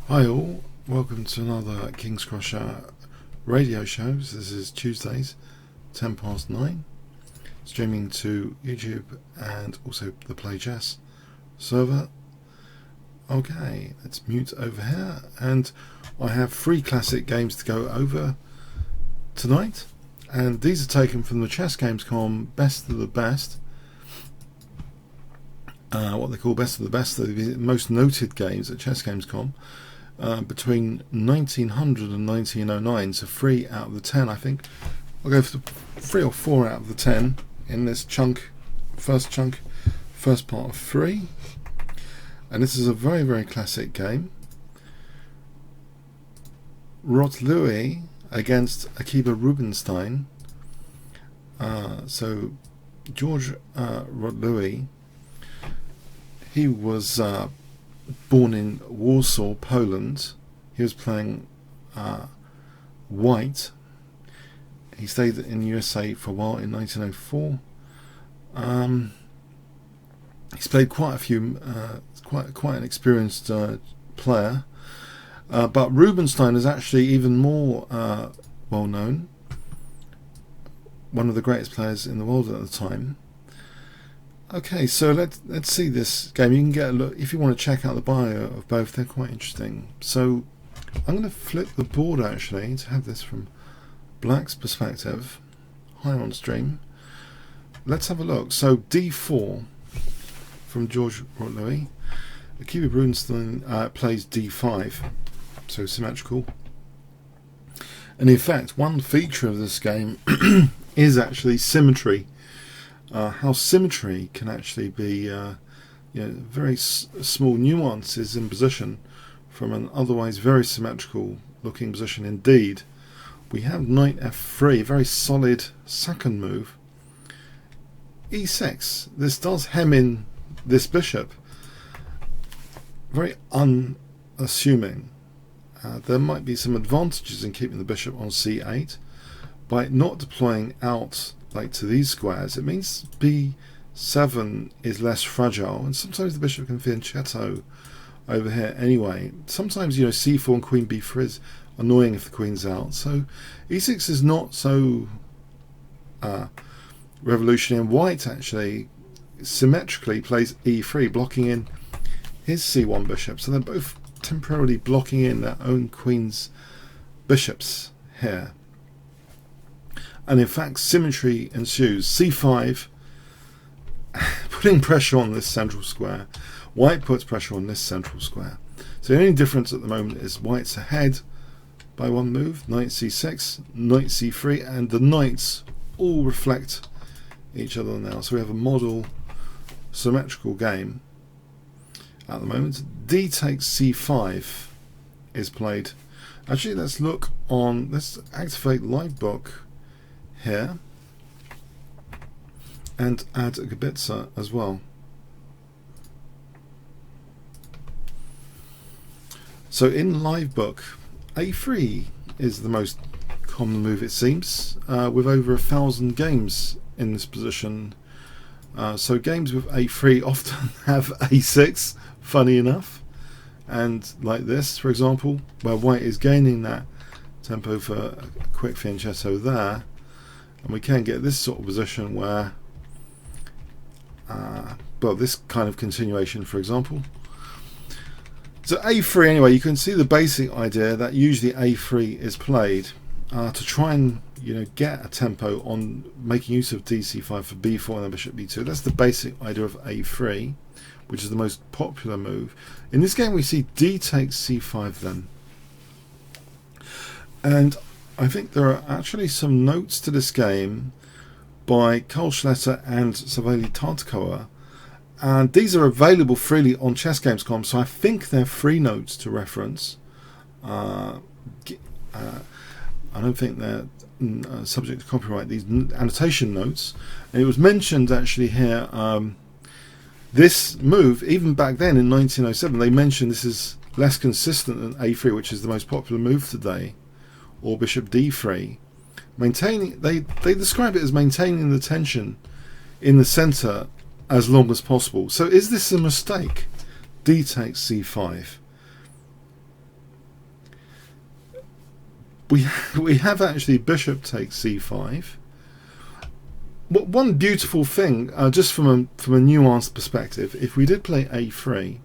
Hi all, welcome to another kingscrusher radio show. This is Tuesdays, 10 past 9, streaming to YouTube and also the Play Chess server. Okay, let's mute over here, and I have 3 classic games to go over tonight, and these are taken from the ChessGames.com Best of the Best. What they call Best of the Best, the most noted games at ChessGames.com. Between 1900 and 1909, so 3 out of the 10, I think. I'll go for 3 or 4 out of the 10 in this first part of 3. And this is a very, very classic game. Louis against Akiba Rubinstein. So George Louis, he was born in Warsaw, Poland. He was playing white. He stayed in the USA for a while in 1904. He's played quite a few, quite an experienced player. But Rubinstein is actually even more well known. One of the greatest players in the world at the time. Okay, so let's see this game. You can get a look if you want to check out the bio of both. They're quite interesting. So I'm going to flip the board actually to have this from Black's perspective. Hi on stream. Let's have a look. So D4 from George Louis. Akiba Rubinstein plays D5, so symmetrical. And in fact, one feature of this game is actually symmetry. How symmetry can actually be very small nuances in position from an otherwise very symmetrical looking position indeed. We have knight f3, very solid second move. e6, this does hem in this bishop, very unassuming. There might be some advantages in keeping the bishop on c8 by not deploying out like to these squares. It means b7 is less fragile, and sometimes the bishop can fianchetto over here anyway. Sometimes c4 and queen b4 is annoying if the queen's out, so e6 is not so revolutionary. And white actually symmetrically plays e3, blocking in his c1 bishop, so they're both temporarily blocking in their own queen's bishops here. And in fact, symmetry ensues. c5, putting pressure on this central square. White puts pressure on this central square. So the only difference at the moment is white's ahead by one move. Knight c6, knight c3, and the knights all reflect each other now. So we have a model symmetrical game at the moment. D takes c5 is played. Actually, let's activate Livebook here and add a Gabitza as well. So in Livebook, a3 is the most common move, it seems, with over 1,000 games in this position. So games with a3 often have a6, funny enough, and like this, for example, where white is gaining that tempo for a quick fianchetto there. And we can get this sort of position where, this kind of continuation, for example. So a3, anyway, you can see the basic idea that usually a3 is played to try and get a tempo on making use of dc5 for b4 and then bishop b2. That's the basic idea of a3, which is the most popular move. In this game, we see d takes c5 then, and I think there are actually some notes to this game by Karl Schletter and Saveli Tartakoa, and these are available freely on ChessGames.com, so I think they're free notes to reference. I don't think they're subject to copyright, these annotation notes. And it was mentioned actually here, this move, even back then in 1907, they mentioned this is less consistent than a3, which is the most popular move today, or bishop d3. Maintaining, they describe it as maintaining the tension in the center as long as possible. So is this a mistake? D takes c5. we have actually bishop takes c5. One beautiful thing, just from a nuanced perspective, if we did play a3,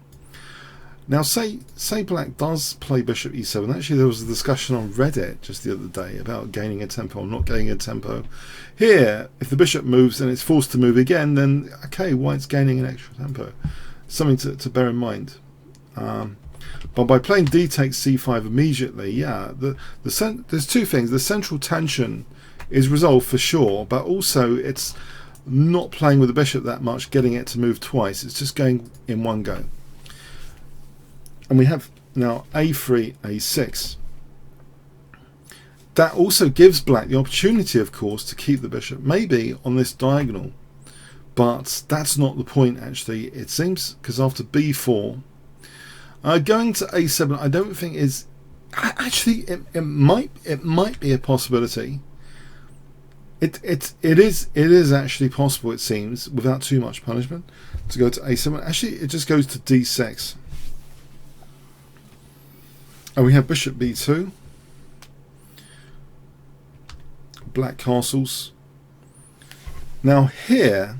now say black does play bishop e7. Actually, there was a discussion on Reddit just the other day about gaining a tempo or not gaining a tempo. Here, if the bishop moves and it's forced to move again, then okay, white's gaining an extra tempo. Something to bear in mind. But by playing d takes c5 immediately, yeah, there's two things. The central tension is resolved for sure, but also it's not playing with the bishop that much, getting it to move twice. It's just going in one go. And we have now a3, a6. That also gives black the opportunity, of course, to keep the bishop maybe on this diagonal, but that's not the point actually, it seems, because after b4, going to a7 I don't think is actually, it might be a possibility. It is actually possible, it seems, without too much punishment, to go to a7. Actually, it just goes to d6. And we have bishop b2. Black castles. Now here,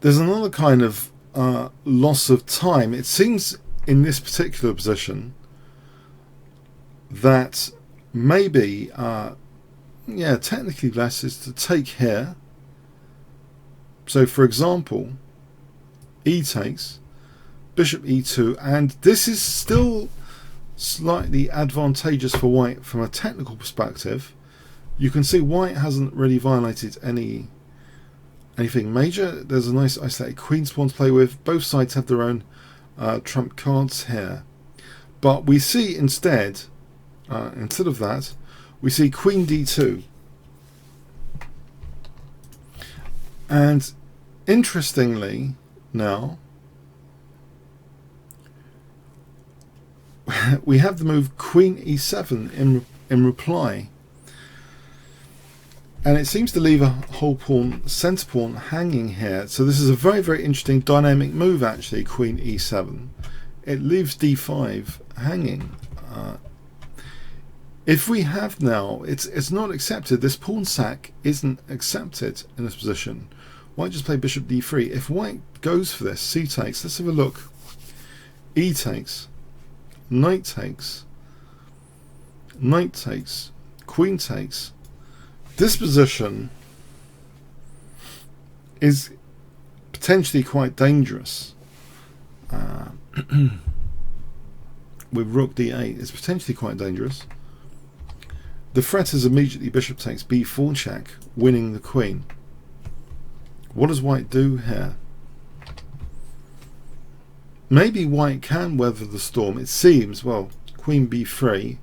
there's another kind of loss of time. It seems in this particular position that maybe yeah, technically less is to take here. So for example, e takes, bishop e2, and this is still slightly advantageous for white from a technical perspective. You can see white hasn't really violated anything major. There's a nice isolated queen pawn to play with. Both sides have their own trump cards here, but we see instead of that, we see queen d2, and interestingly now we have the move queen e7 in reply, and it seems to leave a whole pawn, center pawn, hanging here. So this is a very, very interesting dynamic move actually, queen e7. It leaves d5 hanging. If we have now, it's not accepted. This pawn sack isn't accepted in this position. White just play bishop d3. If white goes for this, c takes, let's have a look. E takes, knight takes, knight takes, queen takes. This position is potentially quite dangerous. With rook d8, it's potentially quite dangerous. The threat is immediately bishop takes b4 check, winning the queen. What does white do here? Maybe white can weather the storm. It seems, well, queen b3,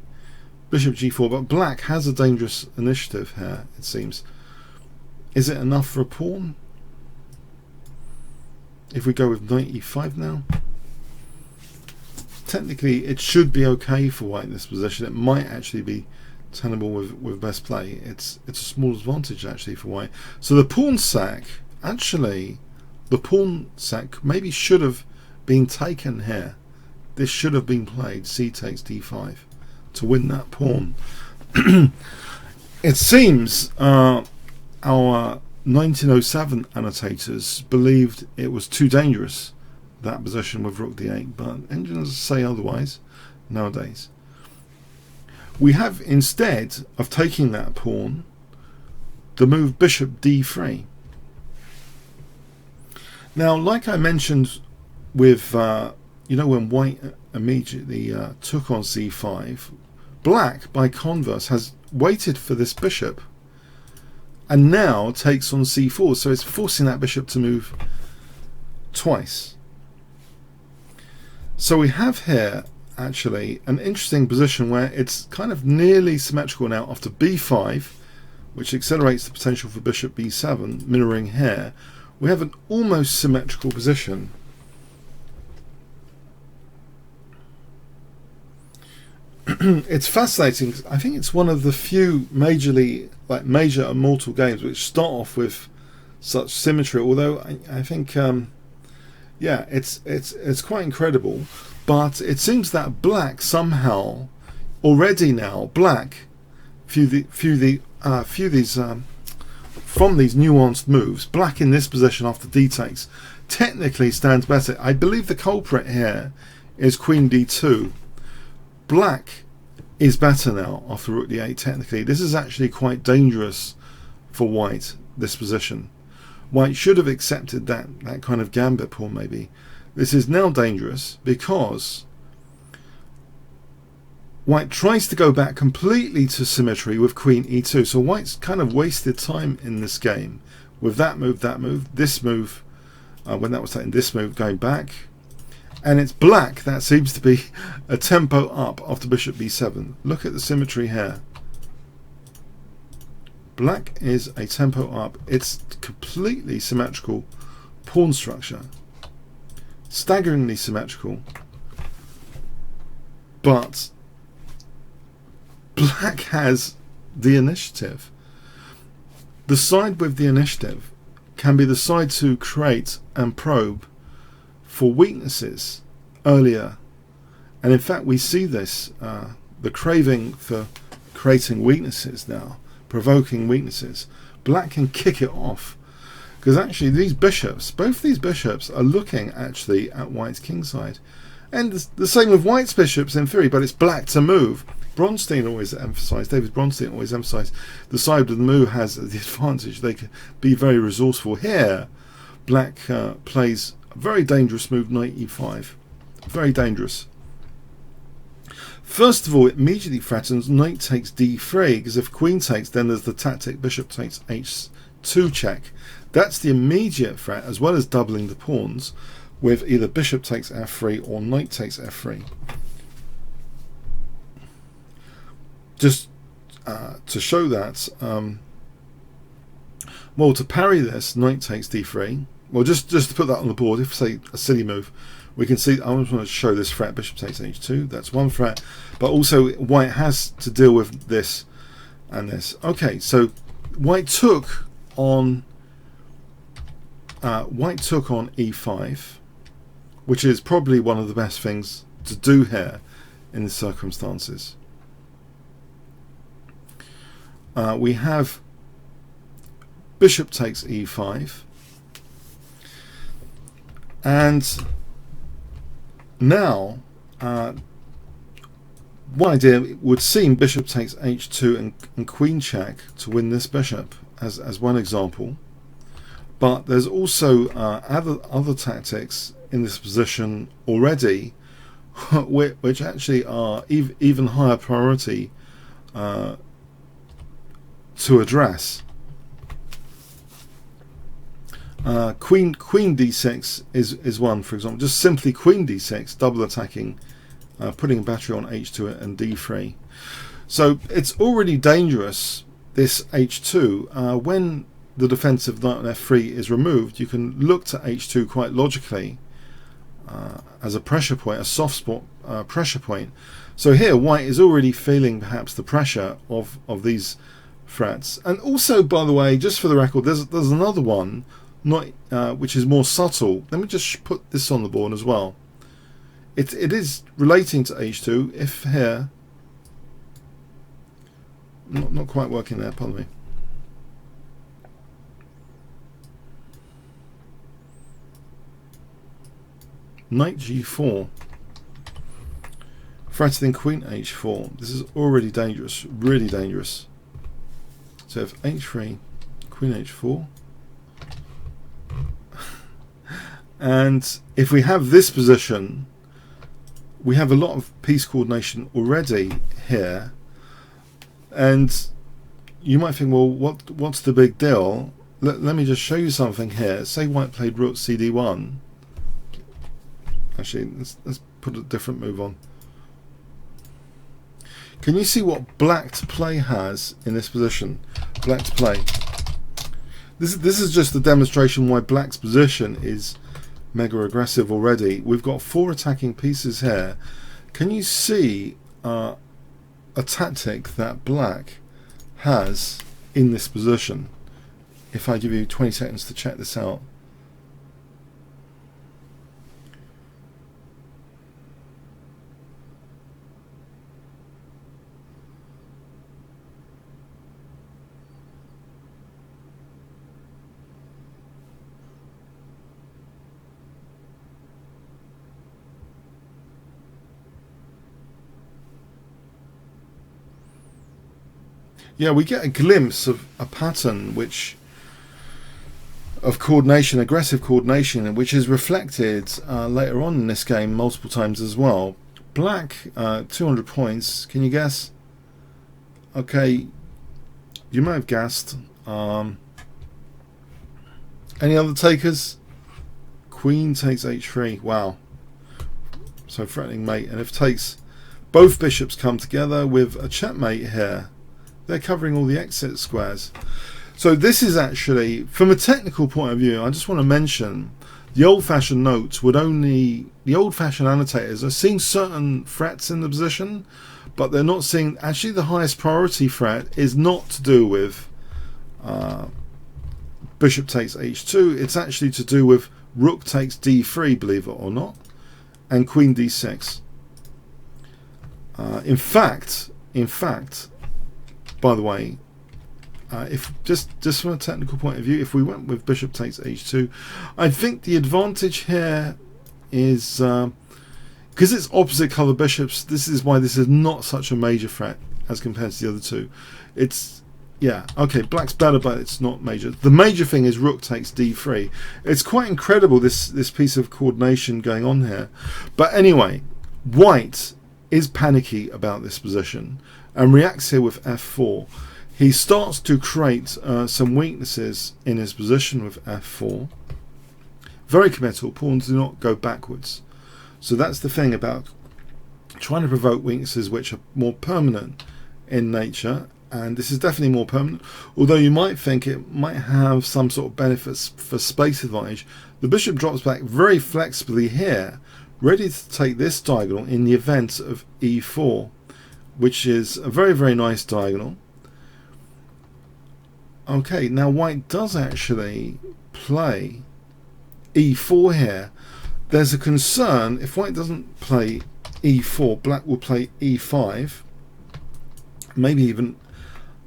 bishop g4, but black has a dangerous initiative here, it seems. Is it enough for a pawn? If we go with knight e5 now, technically it should be okay for white in this position. It might actually be tenable with best play. It's a small advantage actually for white. So the pawn sack, actually, the pawn sack maybe should have been taken here. This should have been played, c takes d5, to win that pawn. It seems our 1907 annotators believed it was too dangerous, that position with rook d8, but engineers say otherwise nowadays. We have, instead of taking that pawn, the move bishop d3. Now, like I mentioned with you know, when white immediately took on c5, black by converse has waited for this bishop and now takes on c4, so it's forcing that bishop to move twice. So we have here actually an interesting position where it's kind of nearly symmetrical now after b5, which accelerates the potential for bishop b7, mirroring here. We have an almost symmetrical position. It's fascinating. I think it's one of the few major Immortal games which start off with such symmetry, although I think yeah, it's quite incredible. But it seems that black somehow already now black, from these nuanced moves, black in this position after d takes technically stands better. I believe the culprit here is queen d2. Black is better now after rook d8 technically. This is actually quite dangerous for white, this position. White should have accepted that kind of gambit pawn maybe. This is now dangerous because white tries to go back completely to symmetry with queen e2. So white's kind of wasted time in this game with that move, this move, when that was taken, this move going back. And it's black that seems to be a tempo up after bishop b7. Look at the symmetry here. Black is a tempo up. It's completely symmetrical pawn structure. Staggeringly symmetrical. But black has the initiative. The side with the initiative can be the side to create and probe for weaknesses earlier, and in fact we see this, the craving for creating weaknesses now, provoking weaknesses. Black can kick it off because actually these bishops, both these bishops are looking actually at white's kingside, and the same with white's bishops in theory, but it's black to move. David Bronstein always emphasised the side with the move has the advantage. They can be very resourceful. Here black plays a very dangerous move, knight e5. Very dangerous. First of all, it immediately threatens knight takes d3, because if queen takes, then there's the tactic bishop takes h2 check. That's the immediate threat, as well as doubling the pawns with either bishop takes f3 or knight takes f3. Just to show that, well, to parry this, knight takes d3. Well, just to put that on the board, if say a silly move, we can see, I just want to show this threat, bishop takes h2, that's one threat, but also white has to deal with this and this. Okay, so white took on e5, which is probably one of the best things to do here in the circumstances. We have bishop takes e5, and now one idea would seem bishop takes h2 and queen check to win this bishop as one example, but there's also other tactics in this position already which actually are even higher priority to address. Queen d6 is one, for example. Just simply queen d6, double attacking, putting a battery on h2 and d3. So it's already dangerous, this h2. When the defensive knight on f3 is removed, you can look to h2 quite logically as a pressure point, a soft spot pressure point. So here white is already feeling perhaps the pressure of these threats. And also, by the way, just for the record, there's another one, not which is more subtle. Let me just put this on the board as well. It is relating to h2. If here, not quite working there, pardon me. Knight g4, threatening queen h4. This is already dangerous, really dangerous. So if h3, queen h4. And if we have this position, we have a lot of piece coordination already here. And you might think, well, what's the big deal? Let me just show you something here. Say white played rook cd1. Actually, let's put a different move on. Can you see what black to play has in this position? Black to play. This is just a demonstration why black's position is mega aggressive already. We've got 4 attacking pieces here. Can you see a tactic that black has in this position? If I give you 20 seconds to check this out. yeah, we get a glimpse of a pattern of coordination, aggressive coordination, which is reflected later on in this game multiple times as well. Black, 200 points. Can you guess? Okay, you might have guessed. Any other takers? Queen takes h3. Wow. So threatening mate, and if takes, both bishops come together with a checkmate here. They're covering all the exit squares. So this is actually, from a technical point of view, I just want to mention the old-fashioned notes would only, the old-fashioned annotators are seeing certain threats in the position, but they're not seeing, actually the highest priority threat is not to do with bishop takes h2, it's actually to do with rook takes d3, believe it or not, and queen d6. In fact, by the way, if just from a technical point of view, if we went with bishop takes h2, I think the advantage here is because it's opposite color bishops. This is why this is not such a major threat as compared to the other two. It's, yeah, okay, black's better, but it's not major. The major thing is rook takes d3. It's quite incredible, this piece of coordination going on here. But anyway, white is panicky about this position and reacts here with f4. He starts to create some weaknesses in his position with f4. Very committal. Pawns do not go backwards. So that's the thing about trying to provoke weaknesses which are more permanent in nature. And this is definitely more permanent. Although you might think it might have some sort of benefits for space advantage. The bishop drops back very flexibly here, ready to take this diagonal in the event of e4, which is a very, very nice diagonal. Okay, now white does actually play e4 here. There's a concern, if white doesn't play e4, black will play e5, maybe even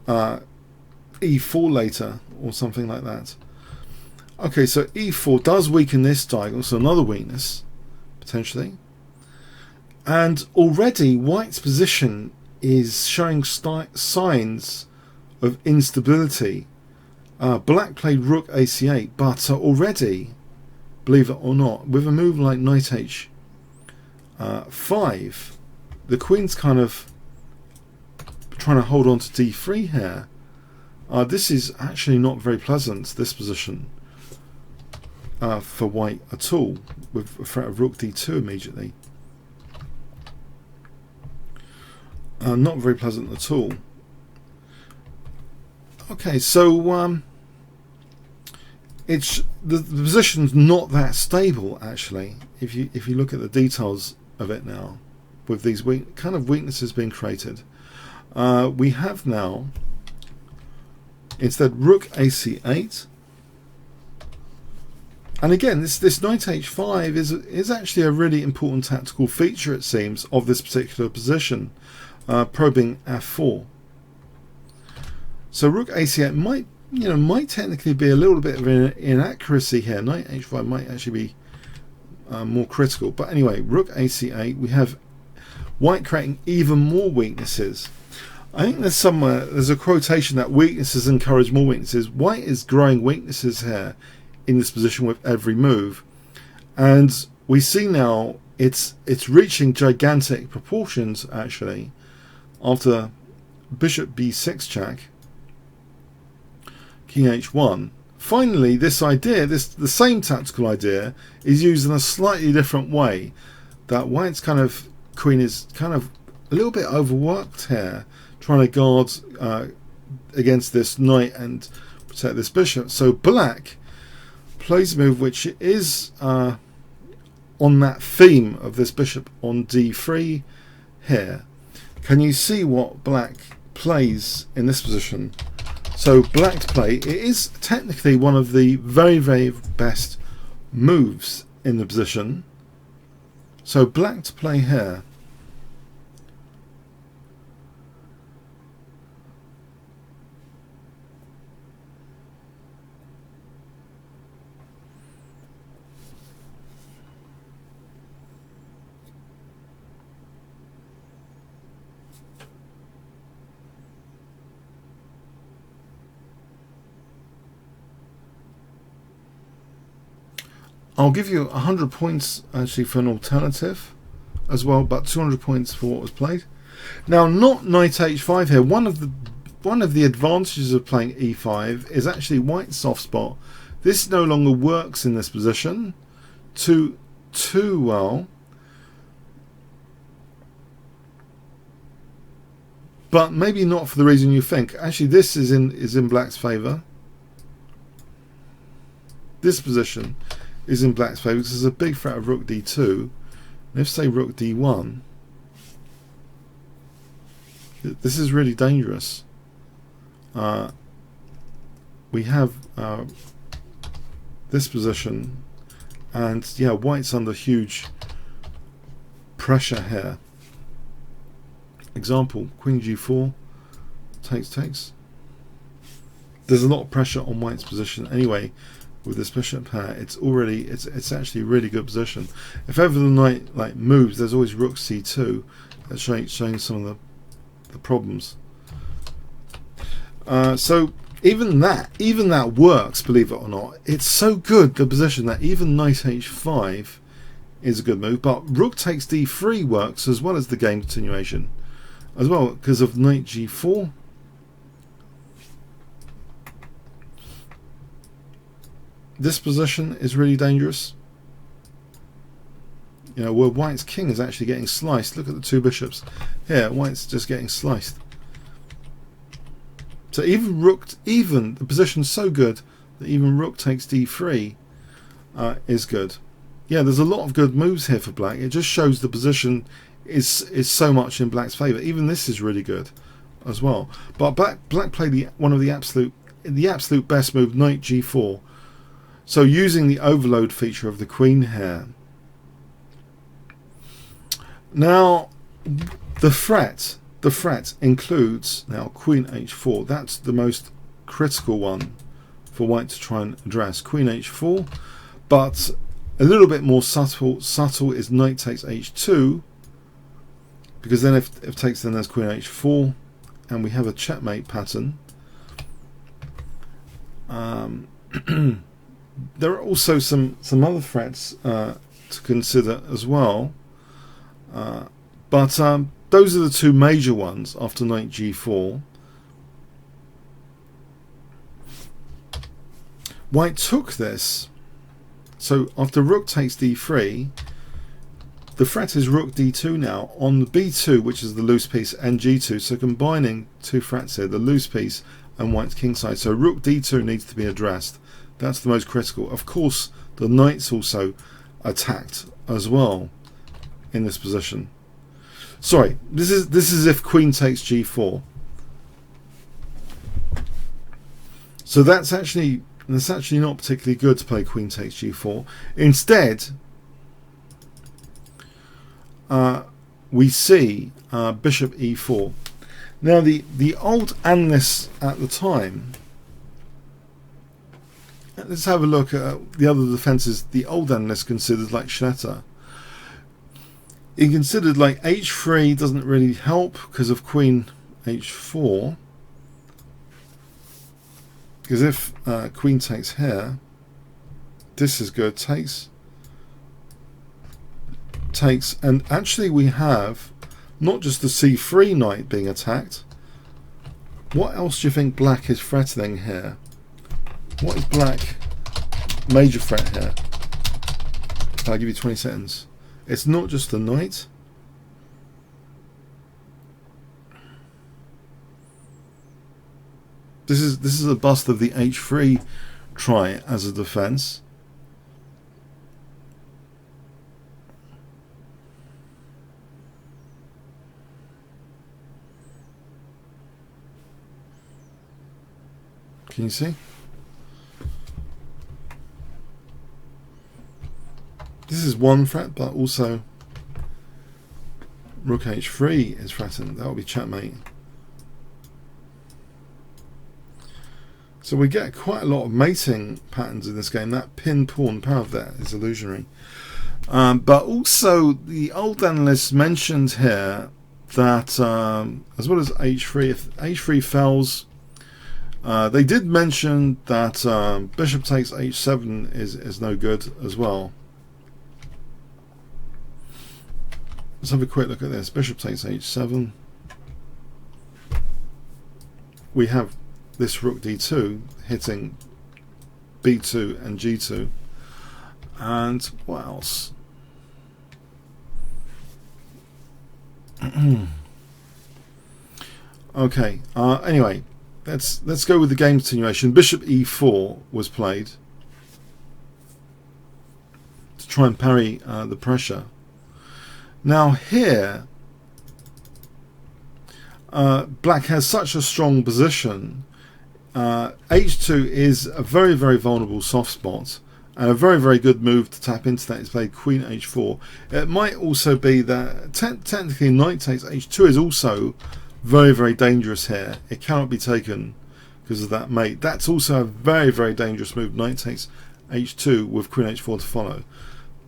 e4 later or something like that. Okay, so e4 does weaken this diagonal, so another weakness potentially. And already white's position is showing signs of instability. Black played rook ac8, but already, believe it or not, with a move like knight h5, the queen's kind of trying to hold on to d3 here. This is actually not very pleasant, this position, for white at all, with a threat of rook d2 immediately. Not very pleasant at all. Okay, so it's the position's not that stable actually. If you look at the details of it now, with these kind of weaknesses being created, we have now instead rook ac8, and again this knight h5 is actually a really important tactical feature, it seems, of this particular position, probing f4. So rook ac8 might technically be a little bit of an inaccuracy here. Knight h5 might actually be more critical. But anyway, rook ac8, we have white creating even more weaknesses. I think there's a quotation that weaknesses encourage more weaknesses. White is growing weaknesses here in this position with every move, and we see now it's reaching gigantic proportions actually after bishop b6 check, king h1. Finally, this idea, the same tactical idea, is used in a slightly different way. That white's kind of queen is kind of a little bit overworked here, trying to guard against this knight and protect this bishop. So black plays a move which is on that theme of this bishop on d3 here. Can you see what black plays in this position? So black to play, it is technically one of the very, very best moves in the position. So black to play here. I'll give you 100 points actually for an alternative as well, but 200 points for what was played. Now, not knight h5 here. One of the advantages of playing e5 is actually white's soft spot. This no longer works in this position too well, but maybe not for the reason you think. Actually, this is in black's favour. This position is in black's favour because there's a big threat of rook d2. And if, say, rook d1, this is really dangerous. We have this position, and yeah, white's under huge pressure here. Example, queen g4, takes. There's a lot of pressure on white's position anyway. With this bishop pair, it's actually a really good position. If ever the knight like moves, there's always rook c2. That's showing some of the problems. So even that works, believe it or not. It's so good, the position, that even knight h5 is a good move. But rook takes d3 works as well as the game continuation, as well, because of knight g4. This position is really dangerous. You know, where white's king is actually getting sliced. Look at the two bishops. Here, white's just getting sliced. So even the position's so good that even rook takes d3 is good. Yeah, there's a lot of good moves here for black. It just shows the position is so much in black's favour. Even this is really good as well. But black played one of the absolute best move, knight g4. So using the overload feature of the queen here. Now the threat includes now queen h4. That's the most critical one for white to try and address. Queen h4, but a little bit more subtle is knight takes h2, because then if takes, then there's queen h4, and we have a checkmate pattern. There are also some other threats to consider as well, but those are the two major ones after knight g4. White took this, so after rook takes d3, the threat is rook d2 now on the b2, which is the loose piece, and g2, so combining two threats here, the loose piece and white's kingside. So rook d2 needs to be addressed. That's the most critical. Of course, the knight's also attacked as well in this position. Sorry, this is if queen takes g4. So that's actually not particularly good to play queen takes g4. Instead, we see bishop e4. Now the old analysts at the time. Let's have a look at the other defences the old analyst considered, like Schnetter. He considered like h3 doesn't really help because of queen h4. Because if queen takes here, this is good, takes, and actually we have not just the c3 knight being attacked. What else do you think black is threatening here? What is black major threat here? I'll give you 20 seconds. It's not just the knight. This is a bust of the h3 try as a defense. Can you see? This is one threat, but also rook h3 is threatened. That will be checkmate. So we get quite a lot of mating patterns in this game. That pin pawn power of that is illusionary. But also the old analysts mentioned here that as well as h3, if h3 fails, They did mention that bishop takes h7 is no good as well. Let's have a quick look at this. Bishop takes h7. We have this rook d2 hitting b2 and g2. And what else? Okay. Anyway, let's go with the game continuation. Bishop e4 was played to try and parry the pressure. Now here, black has such a strong position. h2 is a very, very vulnerable soft spot, and a very, very good move to tap into that is played queen h4. It might also be that technically knight takes h2 is also very, very dangerous here. It cannot be taken because of that mate. That's also a very, very dangerous move. Knight takes h2 with queen h4 to follow.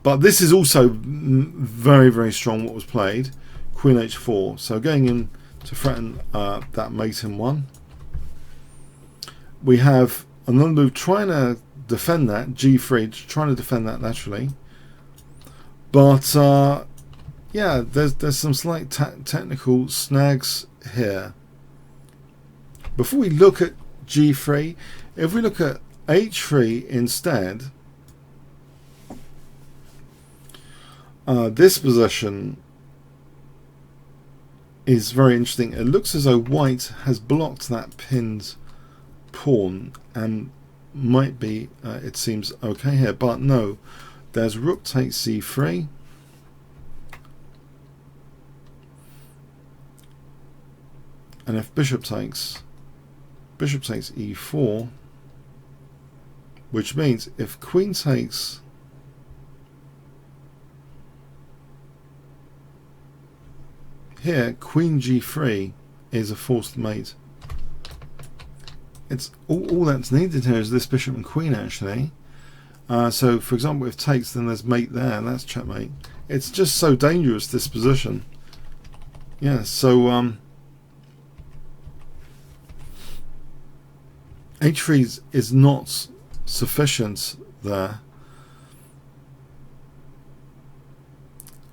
But this is also very, very strong what was played. Queen h4. So going in to threaten that mate in one. We have another move trying to defend that, g3, trying to defend that laterally. But yeah, there's some slight technical snags here. Before we look at g3, if we look at h3 instead, this position is very interesting. It looks as though white has blocked that pinned pawn and might be, it seems, okay here, but no. There's rook takes c3. And if bishop takes e4, which means if queen takes here, queen g3 is a forced mate. It's all that's needed here is this bishop and queen actually. So for example, if takes, then there's mate there, and that's checkmate. It's just so dangerous, this position. Yeah, so h3 is not sufficient there.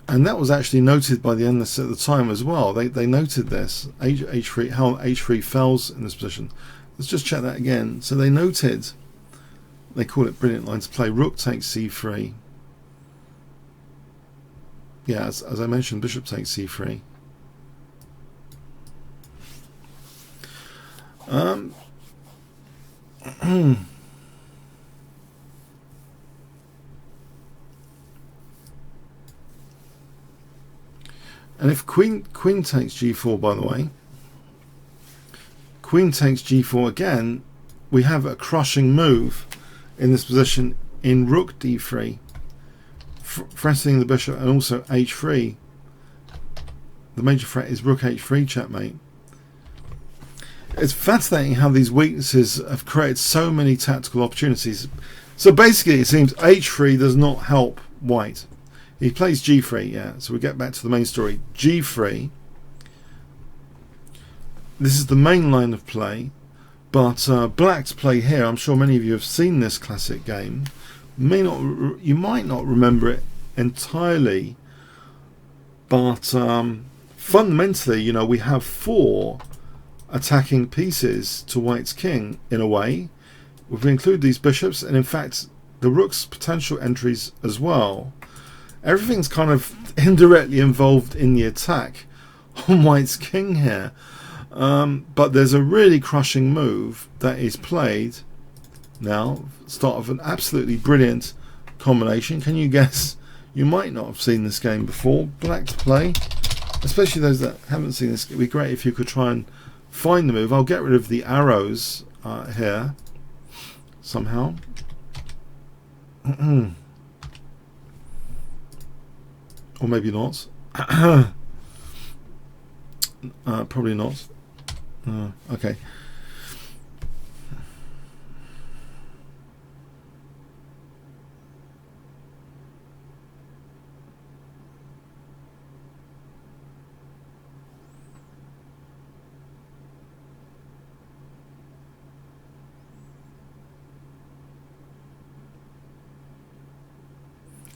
And that was actually noted by the analysts at the time as well. They noted this, h3, how h3 fails in this position. Let's just check that again. So they noted, they call it brilliant line to play, rook takes c3. Yeah, as I mentioned, bishop takes c3. And if queen takes g4, by the way, queen takes g4 again, we have a crushing move in this position in rook d3, threatening the bishop, and also h3. The major threat is rook h3 checkmate. It's fascinating how these weaknesses have created so many tactical opportunities. So basically it seems h3 does not help white. He plays g3, yeah, so we get back to the main story. g3, this is the main line of play, but black's play here, I'm sure many of you have seen this classic game. You might not remember it entirely, but fundamentally, you know, we have 4 attacking pieces to white's king in a way. If we include these bishops, and in fact the rook's potential entries as well, everything's kind of indirectly involved in the attack on white's king here. But there's a really crushing move that is played now, start of an absolutely brilliant combination. Can you guess? You might not have seen this game before. Black's play, especially those that haven't seen this, it would be great if you could try and find the move. I'll get rid of the arrows here somehow. Or maybe not. Probably not. Okay.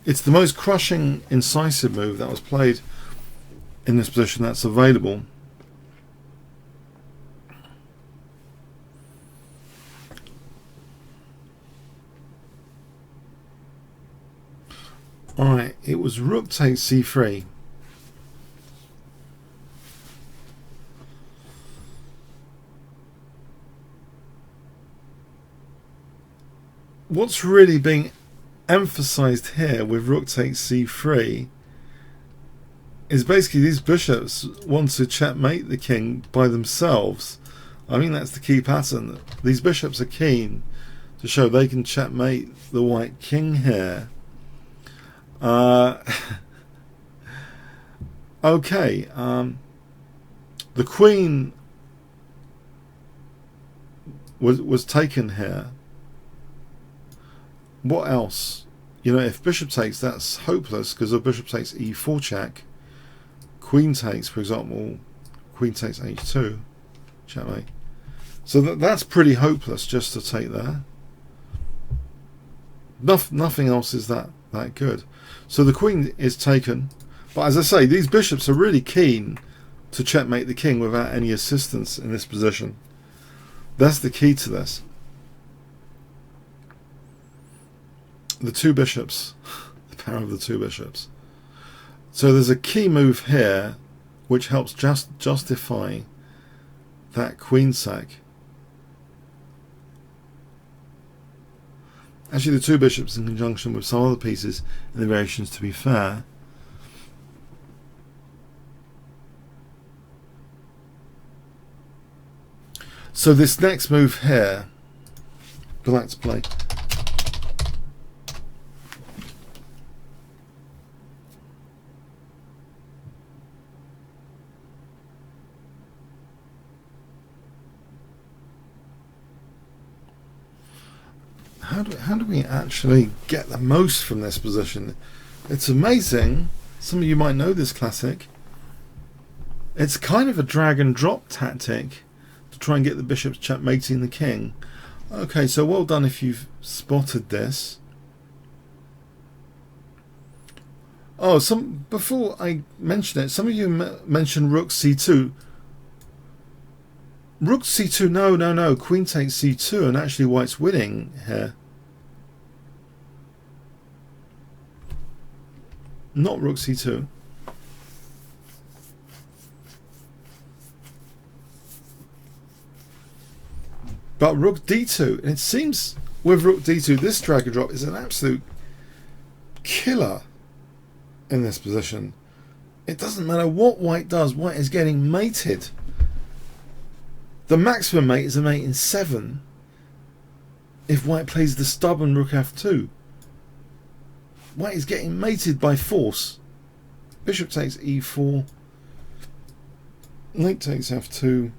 It's the most crushing, incisive move that was played in this position that's available. Alright, it was rook takes c3. What's really being emphasized here with rook takes c3 is basically these bishops want to checkmate the king by themselves. I mean, that's the key pattern. These bishops are keen to show they can checkmate the white king here. Okay, the queen was taken here. What else? You know, if bishop takes, that's hopeless because the bishop takes e4 check. Queen takes, for example, queen takes h2, checkmate. So that's pretty hopeless just to take there. Nothing else is that good. So the queen is taken. But as I say, these bishops are really keen to checkmate the king without any assistance in this position. That's the key to this. The two bishops, the power of the two bishops. So there's a key move here which helps justify that queen sack. Actually, the two bishops in conjunction with some other pieces in the variations, to be fair. So this next move here, black to play. How do we actually get the most from this position? It's amazing. Some of you might know this classic. It's kind of a drag and drop tactic to try and get the bishops checkmating the king. Okay, so well done if you've spotted this. Oh, before I mention it, some of you mentioned rook c2. Rook c2, no, queen takes c2, and actually white's winning here. Not rook c2. But rook d2, and it seems with rook d2, this drag and drop is an absolute killer in this position. It doesn't matter what white does, white is getting mated. The maximum mate is a mate in 7 if white plays the stubborn rook f2. White is getting mated by force. Bishop takes e4. Knight takes f2.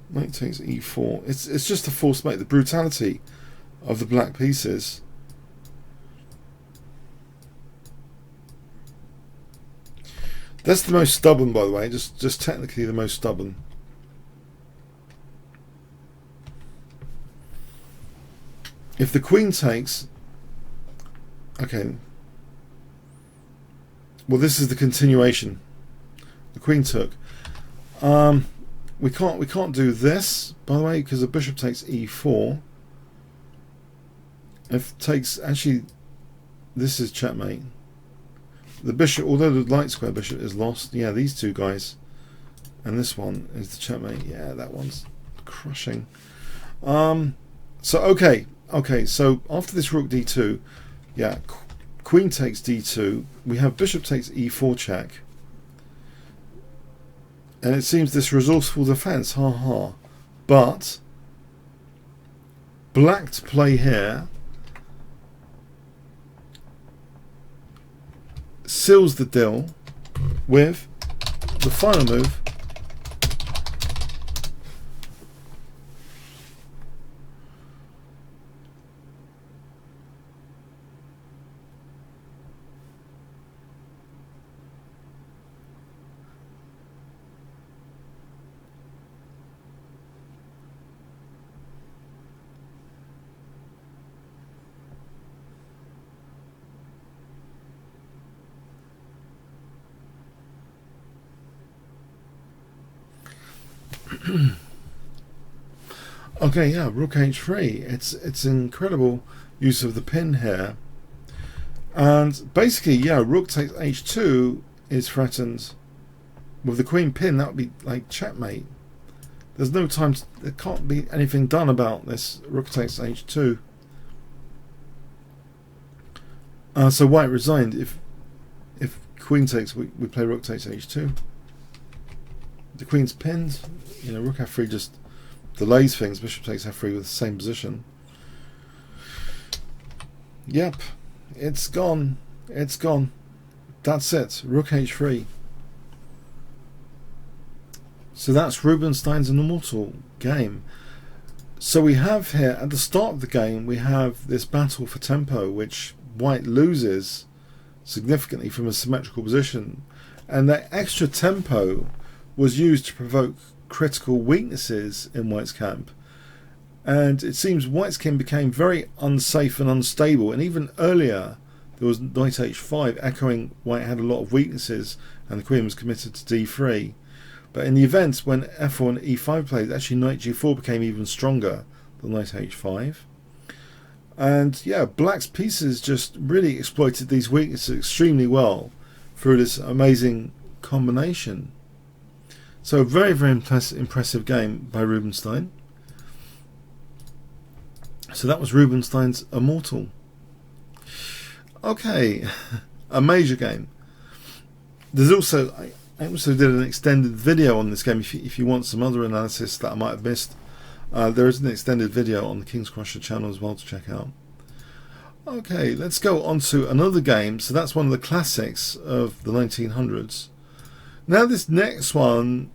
Knight takes e4. It's just a force mate. The brutality of the black pieces. That's the most stubborn, by the way. Just technically the most stubborn. If the queen takes, okay. Well, this is the continuation. The queen took. We can't do this, by the way, because the bishop takes e4. If takes, actually, this is checkmate. The bishop, although the light square bishop is lost, yeah, these two guys, and this one is the checkmate. Yeah, that one's crushing. So okay, so after this rook d2, yeah, queen takes d2. We have bishop takes e4 check. And it seems this resourceful defense, but black to play here seals the deal with the final move. Okay, yeah, Rook h3. It's incredible use of the pin here. And basically, yeah, Rook takes h2 is threatened. With the queen pin, that would be like checkmate. There's no time, there can't be anything done about this. Rook takes h2. So white resigned. If queen takes, we play rook takes h2. The queen's pinned. You know, rook f3 just delays things. Bishop takes f3 with the same position. Yep, it's gone. It's gone. That's it. Rook h3. So that's Rubinstein's Immortal game. So we have here, at the start of the game, we have this battle for tempo, which white loses significantly from a symmetrical position. And that extra tempo was used to provoke critical weaknesses in white's camp. And it seems white's king became very unsafe and unstable. And even earlier, there was knight h5, echoing white had a lot of weaknesses and the queen was committed to d3. But in the event when f4 and e5 played, actually knight g4 became even stronger than knight h5. And yeah, black's pieces just really exploited these weaknesses extremely well through this amazing combination. So a very, very impressive game by Rubinstein. So that was Rubinstein's Immortal. Okay, a major game. There's also... I also did an extended video on this game. If you want some other analysis that I might have missed, there is an extended video on the kingscrusher channel as well to check out. Okay, let's go on to another game. So that's one of the classics of the 1900s. Now this next one,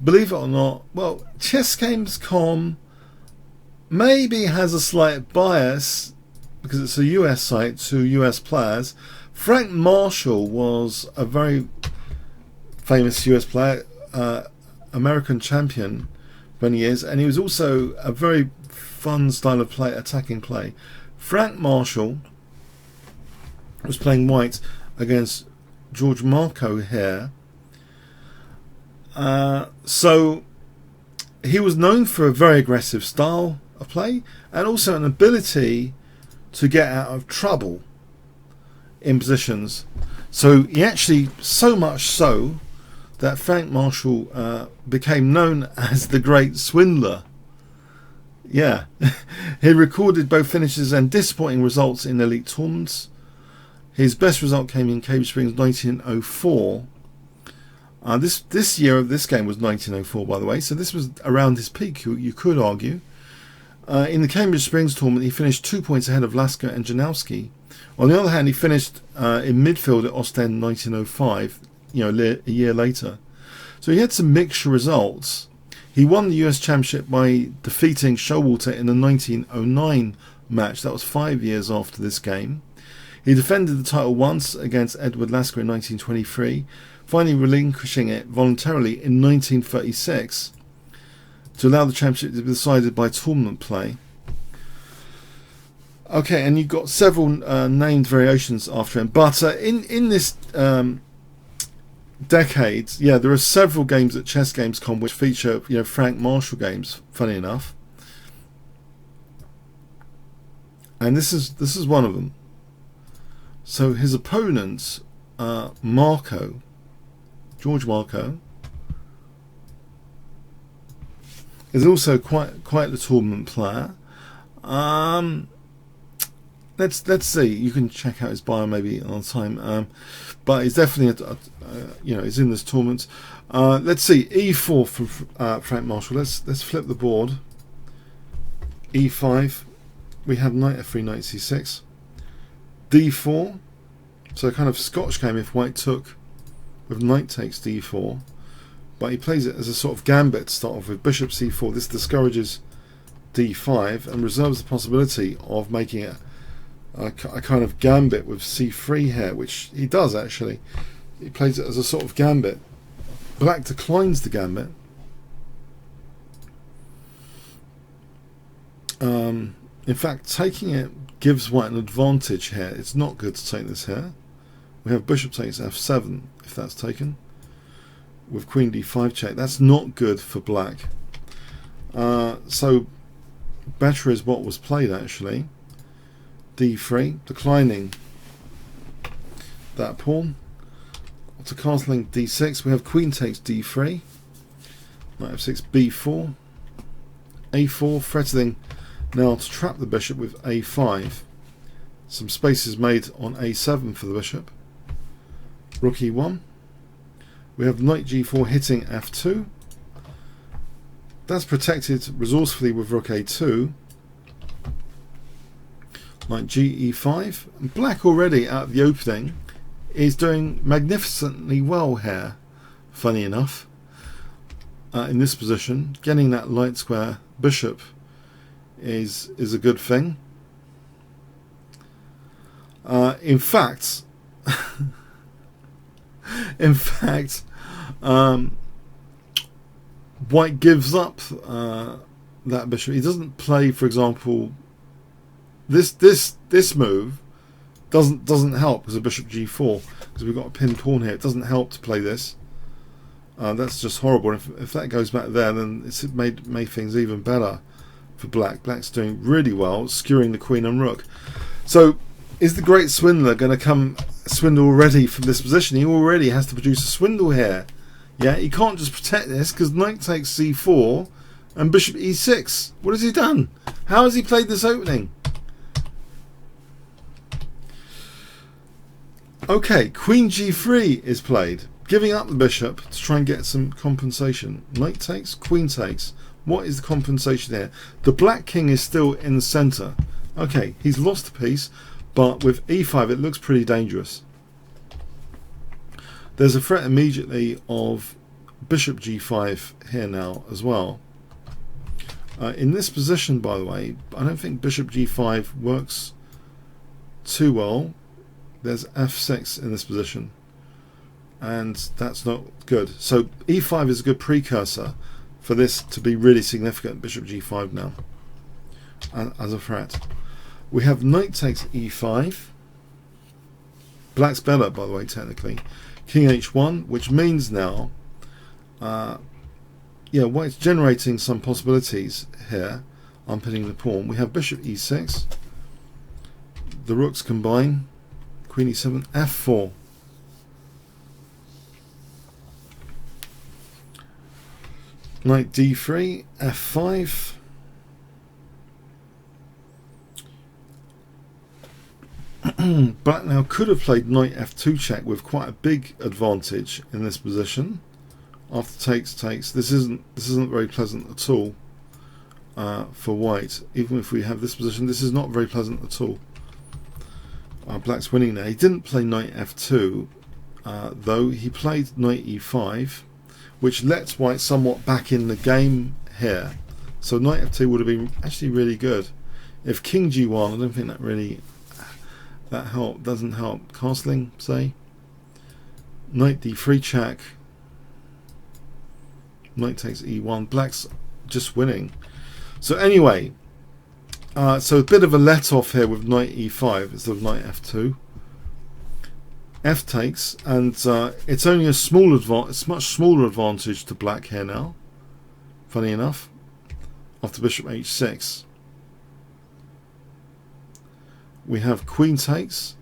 believe it or not, well, chessgames.com maybe has a slight bias because it's a US site to US players. Frank Marshall was a very famous US player, American champion for many years, and he was also a very fun style of play, attacking play. Frank Marshall was playing white against George Marco here. So he was known for a very aggressive style of play and also an ability to get out of trouble in positions. So he actually, so much so that Frank Marshall became known as the Great Swindler. Yeah, he recorded both finishes and disappointing results in elite tournaments. His best result came in Cambridge Springs 1904. This year of this game was 1904, by the way, so this was around his peak, you could argue. In the Cambridge Springs tournament, he finished 2 points ahead of Lasker and Janowski. On the other hand, he finished in midfield at Ostend 1905, a year later. So he had some mixture results. He won the US Championship by defeating Showalter in the 1909 match. That was 5 years after this game. He defended the title once against Edward Lasker in 1923, finally relinquishing it voluntarily in 1936 to allow the championship to be decided by tournament play. Okay, and you've got several named variations after him, but in this decade, yeah, there are several games at chessgames.com which feature, Frank Marshall games. Funny enough, and this is one of them. So his opponent, Marco, George Marco, is also quite the tournament player. Let's see. You can check out his bio maybe on time, but he's definitely he's in this tournament. Let's see, E4 from Frank Marshall. Let's flip the board. E5. We have knight f3, knight c6. D4. So kind of Scotch game if white took with knight takes d4, but he plays it as a sort of gambit to start off with. Bishop c4. This discourages d5 and reserves the possibility of making it a kind of gambit with c3 here, which he does actually. He plays it as a sort of gambit. Black declines the gambit. In fact, taking it gives white an advantage here. It's not good to take this here. We have bishop takes f7 if that's taken. with queen d5 check. That's not good for black. So better is what was played actually. d3, declining that pawn. To castling d6, we have queen takes d3, knight f6, b4, a4, threatening now to trap the bishop with a5. Some space is made on a7 for the bishop. Rook e1. We have knight g4 hitting f2. That's protected resourcefully with rook a2. Knight g e5. Black already out of the opening is doing magnificently well here, funny enough, in this position. Getting that light square bishop is a good thing. In fact, White gives up that bishop. He doesn't play, for example, this move doesn't help as a bishop g4 because we've got a pinned pawn here. It doesn't help to play this. That's just horrible. If that goes back there, then it's made things even better for black. Black's doing really well, skewering the queen and rook. So is the great swindler going to come swindle already from this position? He already has to produce a swindle here. Yeah, he can't just protect this because knight takes c4 and bishop e6. What has he done? How has he played this opening? Okay, queen g3 is played, giving up the bishop to try and get some compensation. Knight takes, queen takes. What is the compensation here? The black king is still in the center. Okay, he's lost a piece, but with e5 it looks pretty dangerous. There's a threat immediately of bishop g5 here now as well. In this position, by the way, I don't think bishop g5 works too well. There's f6 in this position, and that's not good. So e5 is a good precursor for this to be really significant. Bishop g5 now as a threat. We have knight takes e5. Black's better, by the way, technically. King h1, which means now White's generating some possibilities here. I'm pinning the pawn. We have bishop e6. The rooks combine. Queen e7, f4. Knight d3, f5. Black now could have played knight f2 check with quite a big advantage in this position. After takes. This isn't very pleasant at all for white. Even if we have this position, this is not very pleasant at all. Black's winning there. He didn't play knight f2 though. He played knight e5, which lets white somewhat back in the game here. So knight f2 would have been actually really good. If king g1, I don't think that doesn't help. Castling, say. Knight d3 check. Knight takes e1. Black's just winning. So anyway, so a bit of a let off here with knight e5 instead of knight f2. F takes, and it's only a small advantage. It's much smaller advantage to black here now. Funny enough, after bishop h6, we have queen takes,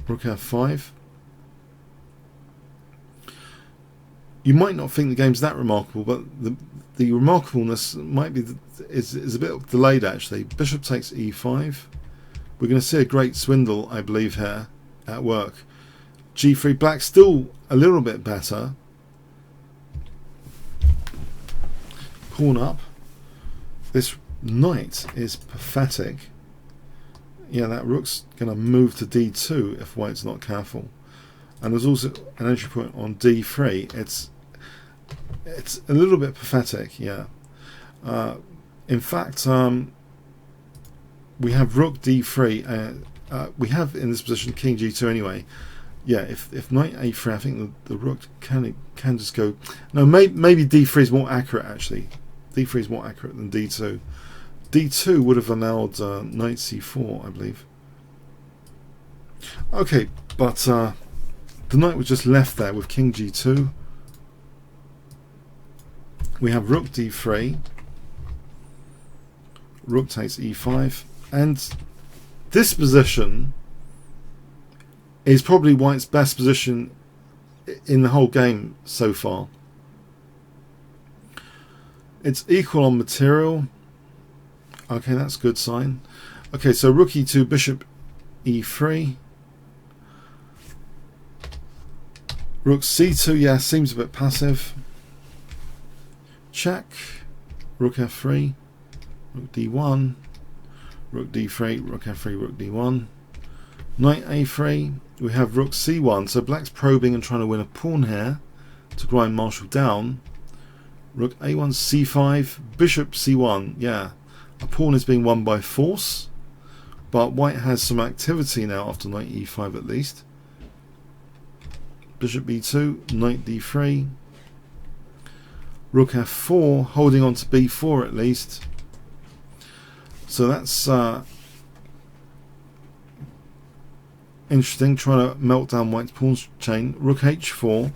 rook f5. You might not think the game's that remarkable, but the remarkableness might be is a bit delayed actually. Bishop takes e5. We're going to see a great swindle, I believe, here at work. g3, black still a little bit better. Pawn up. This knight is pathetic. Yeah, that rook's going to move to d2 if white's not careful. And there's also an entry point on d3. It's a little bit pathetic, yeah. In fact, we have rook d3. We have in this position king g2 anyway. Yeah, if knight a3, I think the rook can just go. No, maybe d3 is more accurate actually. d3 is more accurate than d2. d2 would have allowed knight c4, I believe. Okay, but the knight was just left there with king g2. we have rook d3, rook takes e5, and this position is probably white's best position in the whole game so far. It's equal on material. Okay, that's a good sign. Okay, so rook e2, bishop e3, rook c2, yeah, seems a bit passive. Check, rook f3, rook d1, rook d3, rook f3, rook d1, knight a3. We have rook c1, so black's probing and trying to win a pawn here to grind Marshall down. Rook a1, c5, bishop c1, yeah, a pawn is being won by force, but white has some activity now after knight e5 at least. Bishop b2, knight d3, rook f4, holding on to b4 at least. So that's interesting, trying to melt down white's pawn chain. Rook h4,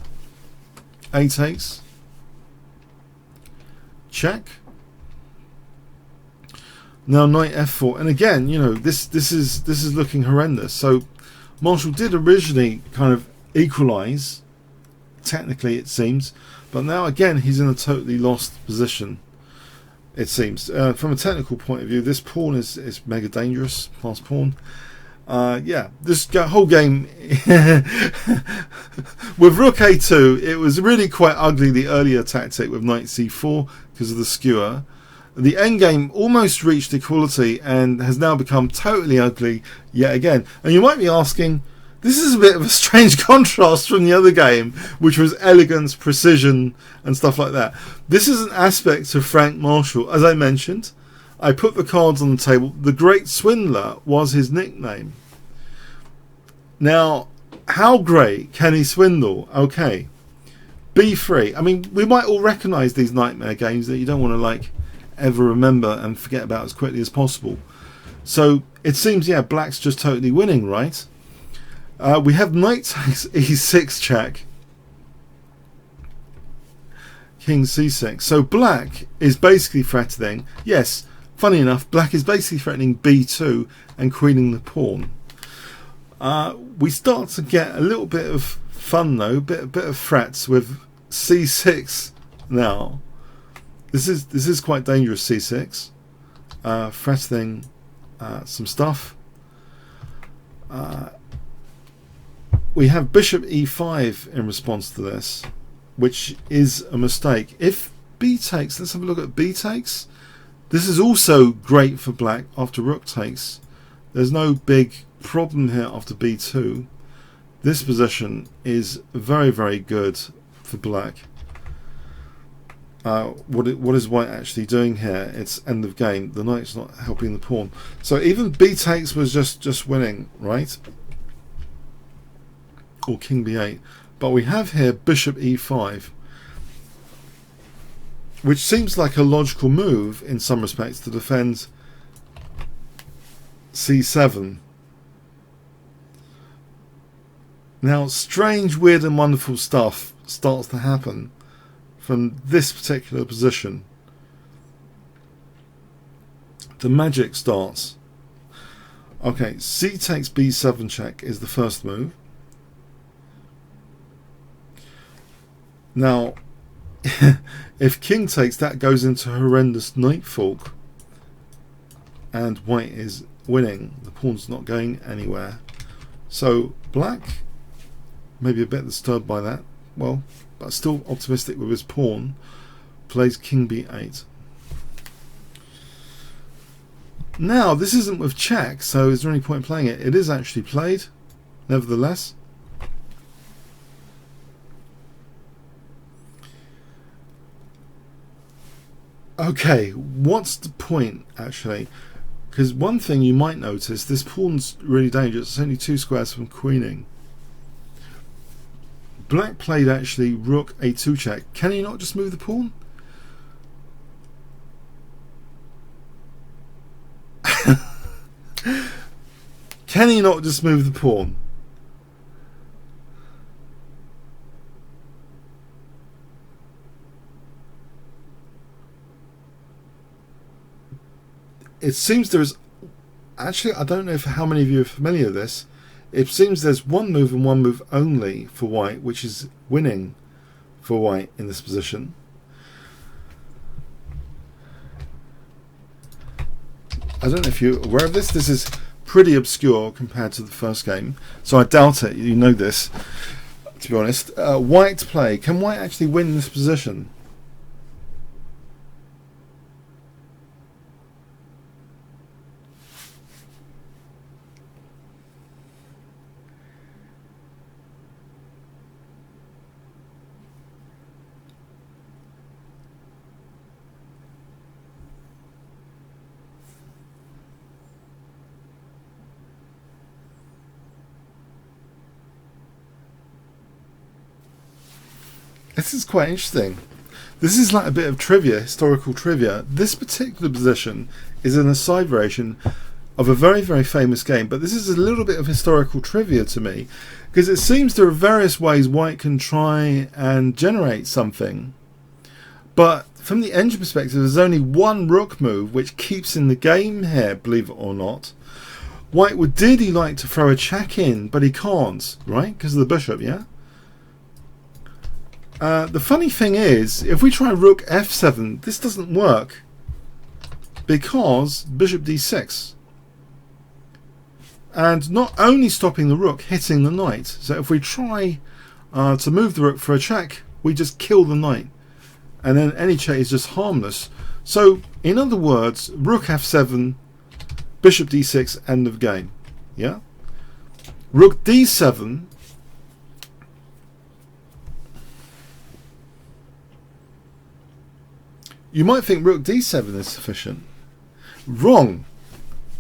a takes, check. Now knight f4, and again, you know, this is looking horrendous. So Marshall did originally kind of equalize, technically it seems, but now again he's in a totally lost position, it seems. From a technical point of view, this pawn is mega dangerous, fast pawn. Yeah, this whole game with rook a2, it was really quite ugly, the earlier tactic with knight c4 because of the skewer. The endgame almost reached equality and has now become totally ugly yet again. And you might be asking, this is a bit of a strange contrast from the other game, which was elegance, precision, and stuff like that. This is an aspect of Frank Marshall. As I mentioned, I put the cards on the table. The Great Swindler was his nickname. Now, how great can he swindle? Okay, b3. I mean, we might all recognise these nightmare games that you don't want to like ever remember and forget about as quickly as possible. So it seems, yeah, black's just totally winning, right? We have knight takes e6 check, king c6. So black is basically threatening, yes, funny enough, black is basically threatening b2 and queening the pawn. We start to get a little bit of fun though, bit of threats with c6 now. This is quite dangerous, c6, threatening some stuff. We have bishop e5 in response to this, which is a mistake. If b takes, let's have a look at b takes. This is also great for black after rook takes. There's no big problem here after b2. This position is very, very good for black. What is white actually doing here? It's end of game. The knight's not helping the pawn. So even b takes was just winning, right? Or king b8. But we have here bishop e5, which seems like a logical move in some respects to defend c7. Now, strange, weird and wonderful stuff starts to happen from this particular position. The magic starts. Okay, c takes b7 check is the first move. Now, if king takes, that goes into horrendous knight fork, and white is winning. The pawn's not going anywhere. So black, maybe a bit disturbed by that, well, but still optimistic with his pawn, plays king b8. Now, this isn't with check, so is there any point in playing it? It is actually played, nevertheless. Okay, what's the point actually? Because one thing you might notice, this pawn's really dangerous. It's only 2 squares from queening. Black played actually rook a2 check. Can he not just move the pawn? Can he not just move the pawn? it seems there is actually, I don't know how many of you are familiar with this. It seems there's one move and one move only for white, which is winning for white in this position. I don't know if you're aware of this. This is pretty obscure compared to the first game, so I doubt it. You know this, to be honest. White play. Can white actually win this position? This is quite interesting. This is like a bit of trivia, historical trivia. This particular position is in a side variation of a very, very famous game, but this is a little bit of historical trivia to me, because it seems there are various ways white can try and generate something, but from the engine perspective, there's only one rook move which keeps in the game here, believe it or not. White would dearly like to throw a check in, but he can't, right? Because of the bishop, yeah? The funny thing is, if we try rook f7, this doesn't work because bishop d6, and not only stopping the rook, hitting the knight. So if we try to move the rook for a check, we just kill the knight, and then any check is just harmless. So in other words, rook f7, bishop d6, end of game. Yeah, rook d7. You might think rook d7 is sufficient. Wrong.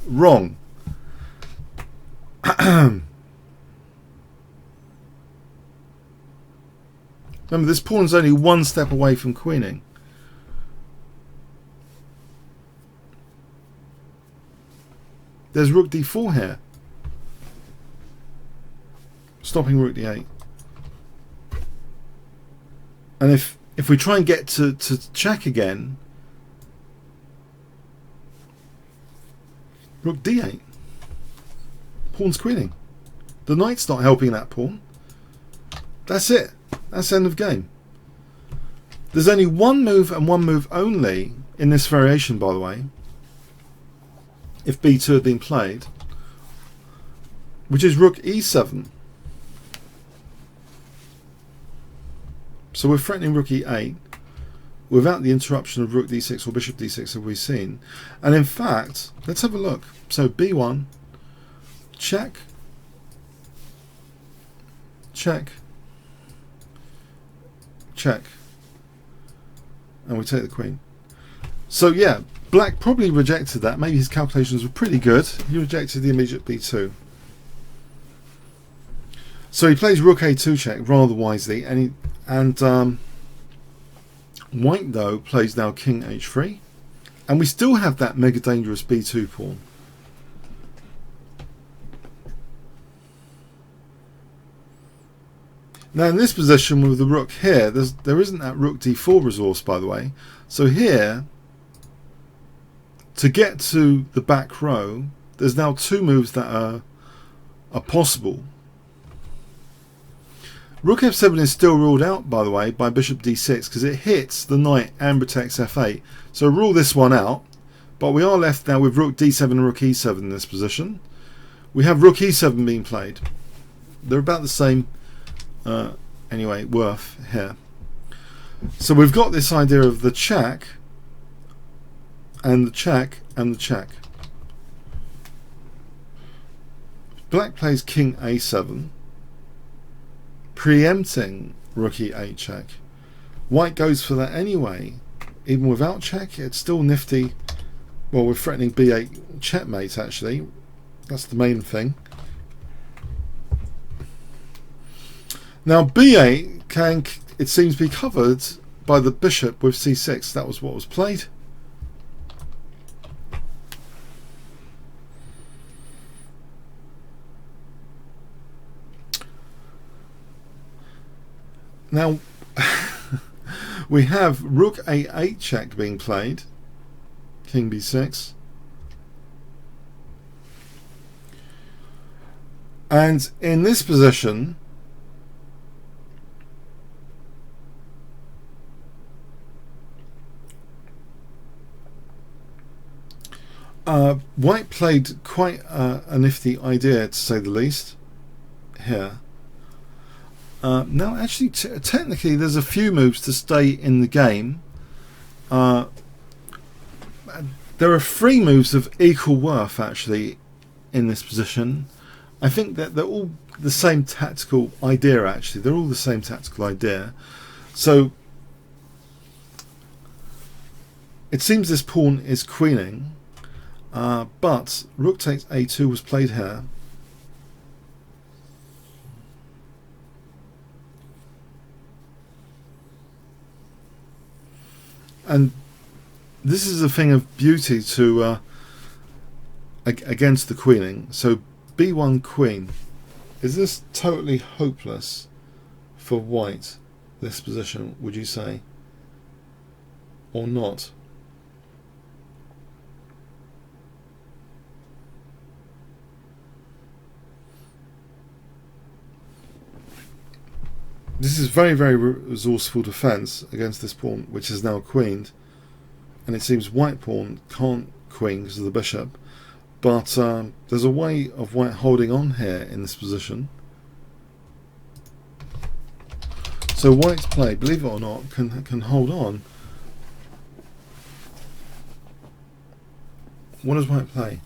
Wrong. Remember, this pawn's only one step away from queening. There's rook d4 here, stopping rook d8. And if we try and get to check again, rook d8, pawn's queening. The knight's not helping that pawn. That's it. That's end of game. There's only one move and one move only in this variation, by the way, if b2 had been played, which is rook e7. So we're threatening rook e8 without the interruption of rook d6 or bishop d6 have we seen. And in fact, let's have a look. So b1, check, check, check, and we take the queen. So yeah, black probably rejected that. Maybe his calculations were pretty good. He rejected the immediate b2. So he plays rook a2 check rather wisely, and white though plays now king h3, and we still have that mega dangerous b2 pawn. Now in this position with the rook here, there isn't that rook d4 resource, by the way. So here, to get to the back row, there's now two moves that are possible. Rook f7 is still ruled out, by the way, by bishop d6 because it hits the knight and protects f8. So rule this one out, but we are left now with rook d7 and rook e7 in this position. We have rook e7 being played. They're about the same, anyway, worth here. So we've got this idea of the check, and the check, and the check. Black plays king a7. Preempting rook e8 check. White goes for that anyway. Even without check, it's still nifty. Well, we're threatening b8 checkmate, actually. That's the main thing. Now b8 can, it seems, be covered by the bishop with c6. That was what was played. Now we have rook a8 check being played, king b6, And in this position, white played quite a nifty idea, to say the least, here. Now, actually, technically, there's a few moves to stay in the game. There are 3 moves of equal worth, actually, in this position. I think that they're all the same tactical idea, actually. They're all the same tactical idea. So, it seems this pawn is queening, but rook takes a2 was played here. And this is a thing of beauty to against the queening. So b1 queen. Is this totally hopeless for white, this position, would you say? Or not? This is very, very resourceful defense against this pawn, which is now queened. And it seems white pawn can't queen because of the bishop. But there's a way of white holding on here in this position. So white's play, believe it or not, can hold on. What does white play?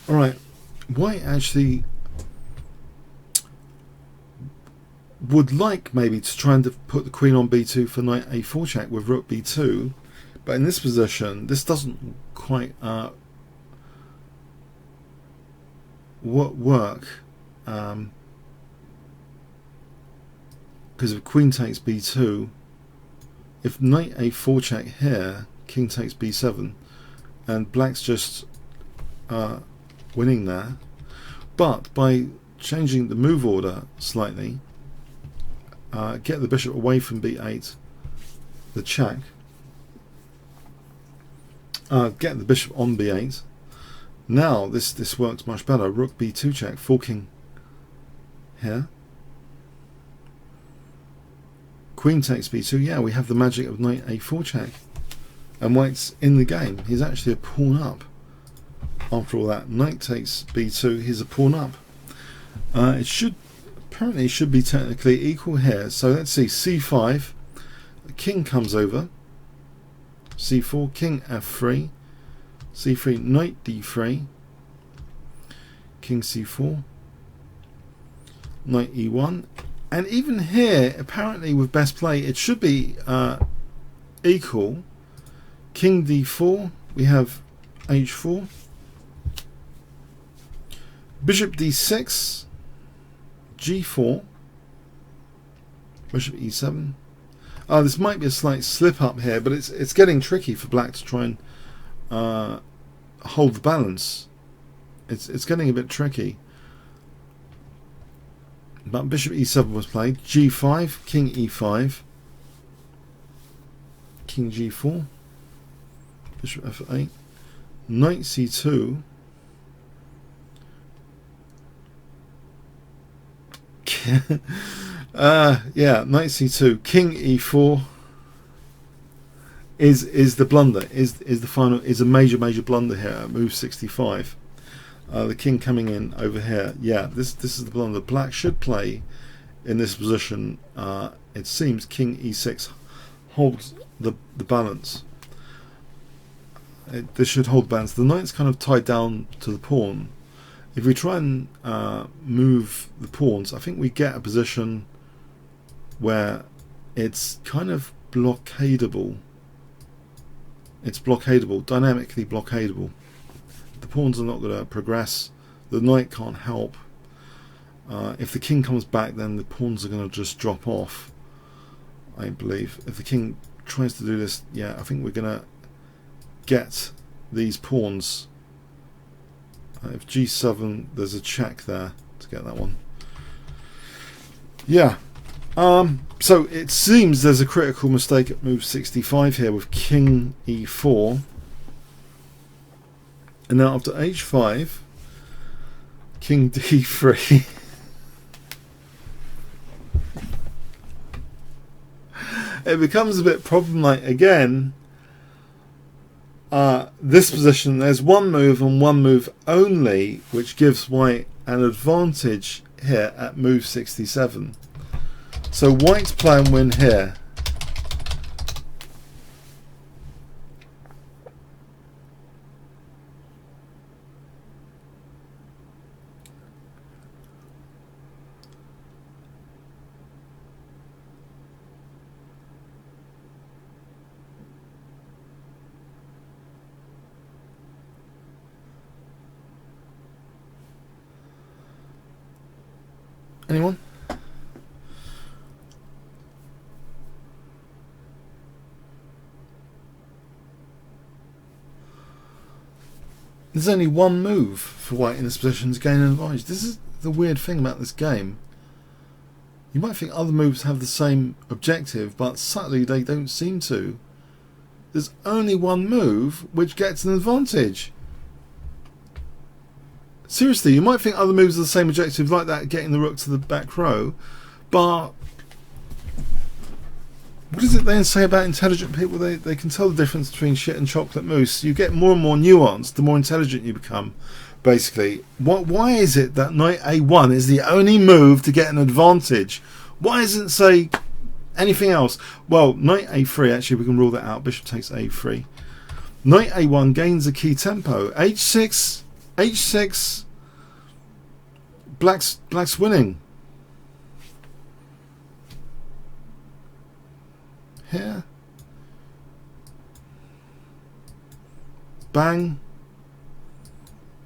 Alright, white actually would like maybe to try and put the queen on b2 for knight a4 check with rook b2, but in this position this doesn't quite work, because if queen takes b2, if knight a4 check here, king takes b7, and black's just winning there. But by changing the move order slightly, get the bishop away from b8, the check, get the bishop on b8. Now this works much better. Rook b2 check, forking here. Queen takes b2. Yeah, we have the magic of knight a4 check, and white's in the game. He's actually a pawn up. After all that, knight takes b2, he's a pawn up. It should be technically equal here. So let's see, c5, the king comes over, c4, king f3, c3, knight d3, king c4, knight e1, and even here, apparently with best play, it should be equal. King d4, we have h4, bishop d6, g4, bishop e7. This might be a slight slip up here, but it's getting tricky for black to try and hold the balance. It's getting a bit tricky. But bishop e7 was played. g5, king e5, king g4, bishop f8, knight c2. Yeah, knight c2, king e4 is the blunder, is the final, is a major blunder here at move 65. The king coming in over here. Yeah, this is the blunder. Black should play in this position. It seems king e6 holds the balance. This should hold balance. The knight's kind of tied down to the pawn. If we try and move the pawns, I think we get a position where it's kind of blockadable. It's blockadable, dynamically blockadable. The pawns are not going to progress. The knight can't help. If the king comes back, then the pawns are going to just drop off. I believe. If the king tries to do this, yeah, I think we're going to get these pawns. If g7, there's a check there to get that one. Yeah. So it seems there's a critical mistake at move 65 here with king e4. And now after h5, king d3. It becomes a bit problematic again. This position, there's one move and one move only, which gives white an advantage here at move 67. So white's plan win here. Anyone? There's only one move for white in this position to gain an advantage. This is the weird thing about this game. You might think other moves have the same objective, but subtly they don't seem to. There's only one move which gets an advantage. Seriously, you might think other moves are the same objective, like that, getting the rook to the back row, but what is it they say about intelligent people? They can tell the difference between shit and chocolate mousse. You get more and more nuanced the more intelligent you become, basically. Why is it that knight a1 is the only move to get an advantage? Why isn't, say, anything else? Well, knight a3, actually, we can rule that out. Bishop takes a3. Knight a1 gains a key tempo. h6... h6, black's winning. Here, bang,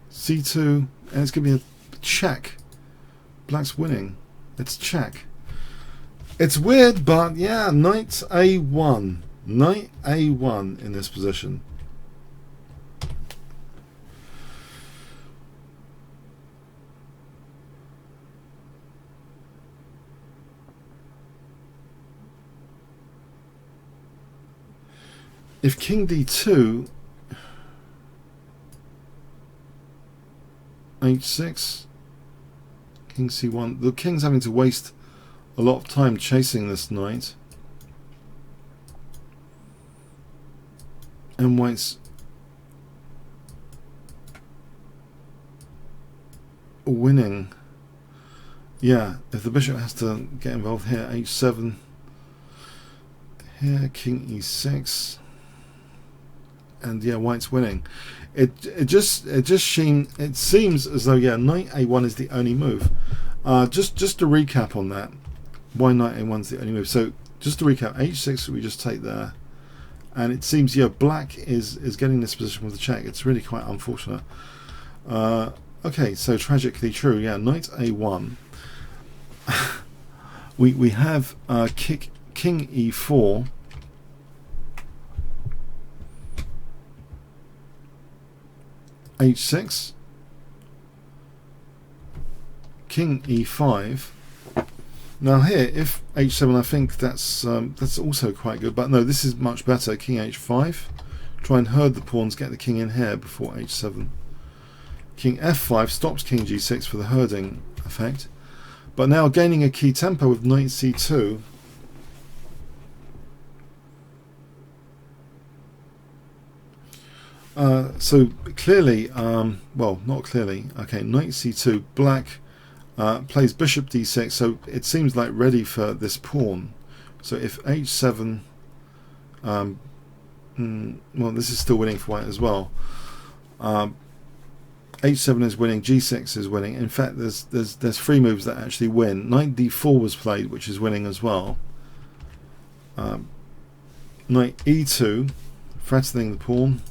c2, and it's going to be a check. Black's winning. It's check. It's weird, but yeah, knight a1. Knight a1 in this position. If king d2, h6, king c1, the king's having to waste a lot of time chasing this knight, and white's winning. Yeah, if the bishop has to get involved here, h7, here king e6. And yeah, white's winning. It seems as though, yeah, knight a1 is the only move. Just to recap on that, why knight a1 is the only move. So just to recap, h6 we just take there, and it seems, yeah, black is getting this position with the check. It's really quite unfortunate. Okay, so tragically true. Yeah, knight a1. we have king e4. h6, king e5. Now here, if h7, I think that's also quite good, but no, this is much better. King h5, try and herd the pawns, get the king in here before h7. King f5 stops king g6 for the herding effect, but now gaining a key tempo with knight c2. So clearly, well, not clearly. Okay, knight c2. Black plays bishop d6, so it seems like ready for this pawn. So if h7, well, this is still winning for white as well. h7 is winning, g6 is winning. In fact, there's three moves that actually win. Knight d4 was played, which is winning as well. Knight e2, threatening the pawn.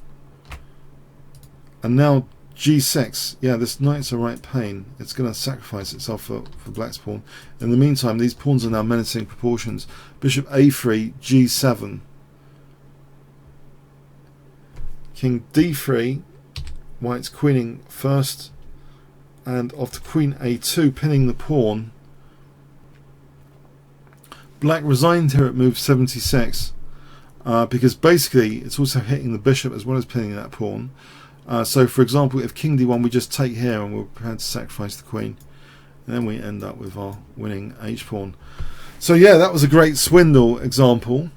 And now g6. Yeah, this knight's a right pain. It's going to sacrifice itself for black's pawn. In the meantime, these pawns are now menacing proportions. Bishop a3, g7. King d3. White's queening first. And off to queen a2, pinning the pawn. Black resigned here at move 76. Because basically it's also hitting the bishop as well as pinning that pawn. So for example, if king d1, we just take here and we're prepared to sacrifice the queen, and then we end up with our winning h-pawn. So yeah, that was a great Swindle example.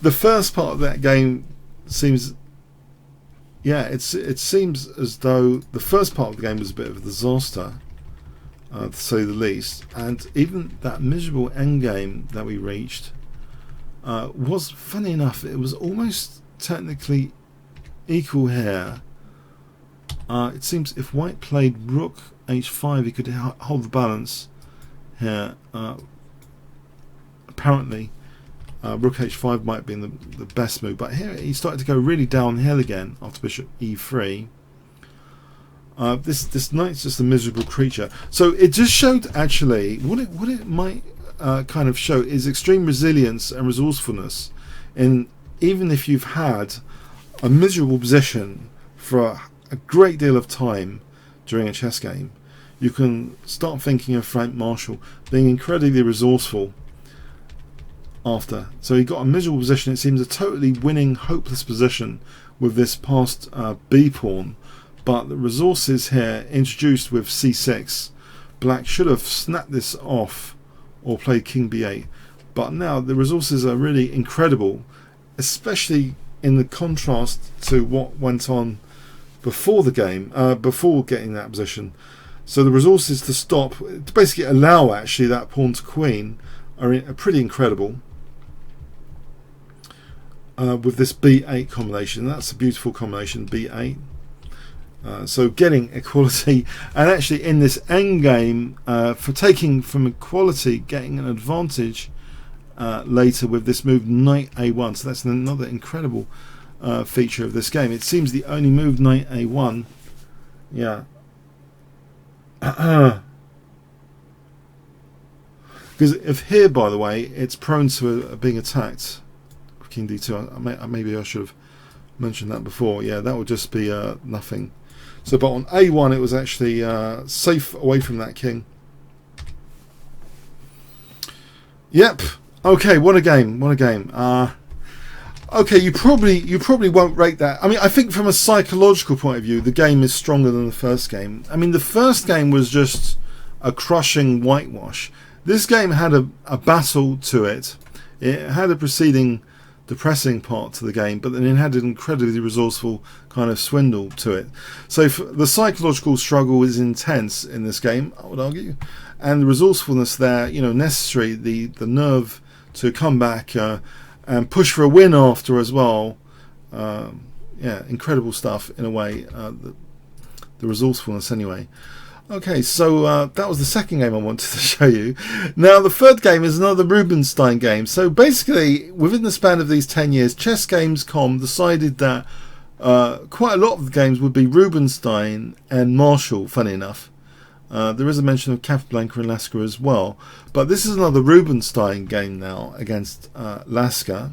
The first part of that game seems, yeah, it seems as though the first part of the game was a bit of a disaster, to say the least, and even that miserable endgame that we reached was, funny enough, it was almost technically equal here. It seems if white played rook h5, he could hold the balance here. Apparently rook h5 might be the best move, but here he started to go really downhill again after bishop e3. This knight's just a miserable creature. So it just showed actually what it might kind of show is extreme resilience and resourcefulness. In even if you've had a miserable position for a great deal of time during a chess game, you can start thinking of Frank Marshall being incredibly resourceful after. So he got a miserable position. It seems a totally winning, hopeless position with this passed b pawn. But the resources here introduced with c6, black should have snapped this off or played king b8. But now the resources are really incredible, especially in the contrast to what went on before the game, before getting that position. So the resources to stop, to basically allow actually that pawn to queen, are pretty incredible. With this b8 combination, that's a beautiful combination, b8. So getting equality, and actually in this endgame, for taking from equality, getting an advantage later with this move knight a1. So that's another incredible feature of this game. It seems the only move knight a1, yeah. Because if here, by the way, it's prone to being attacked, king d2. Maybe I should have mentioned that before. Yeah, that would just be nothing. So, but on a1, it was actually safe away from that king. Yep. Okay, what a game! What a game! Okay, you probably won't rate that. I mean, I think from a psychological point of view, the game is stronger than the first game. I mean, the first game was just a crushing whitewash. This game had a battle to it. It had a preceding depressing part to the game, but then it had an incredibly resourceful kind of swindle to it. So the psychological struggle is intense in this game, I would argue, and the resourcefulness there, you know, necessary, the nerve to come back and push for a win after as well. Yeah, incredible stuff in a way, the resourcefulness anyway. Okay, so that was the second game I wanted to show you. Now the third game is another Rubinstein game. So basically, within the span of these 10 years, ChessGames.com decided that quite a lot of the games would be Rubinstein and Marshall, funny enough. There is a mention of Capablanca and Lasker as well. But this is another Rubinstein game now against Lasker.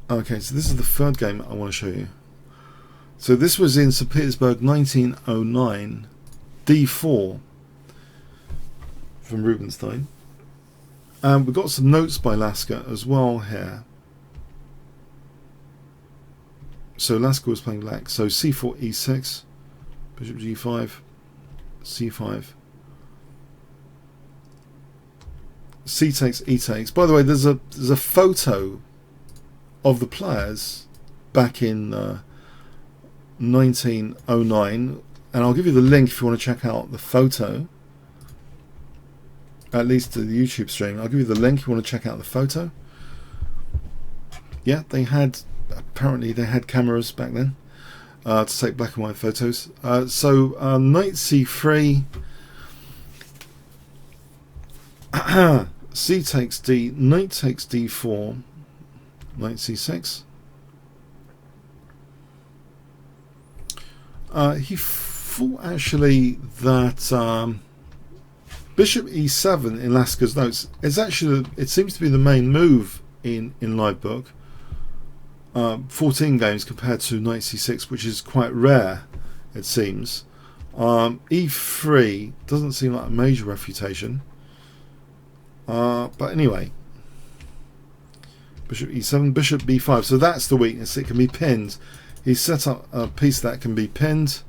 Okay, so this is the third game I want to show you. So this was in St. Petersburg 1909, d4 from Rubinstein. And we've got some notes by Lasker as well here. So Lasker was playing black. So c4, e6, bishop g5, c5, c takes, e takes. By the way, there's a photo of the players back in 1909, and I'll give you the link if you want to check out the photo, at least to the YouTube stream. I'll give you the link if you want to check out the photo. Yeah, apparently they had cameras back then to take black and white photos. So knight c3. C takes D, knight takes D4, knight C6. He thought actually that bishop E7 in Lasker's notes is actually, it seems to be the main move in live book. 14 games compared to knight C6, which is quite rare, it seems. E3 doesn't seem like a major refutation. But anyway, bishop E7, bishop B5. So that's the weakness. It can be pinned. He's set up a piece that can be pinned.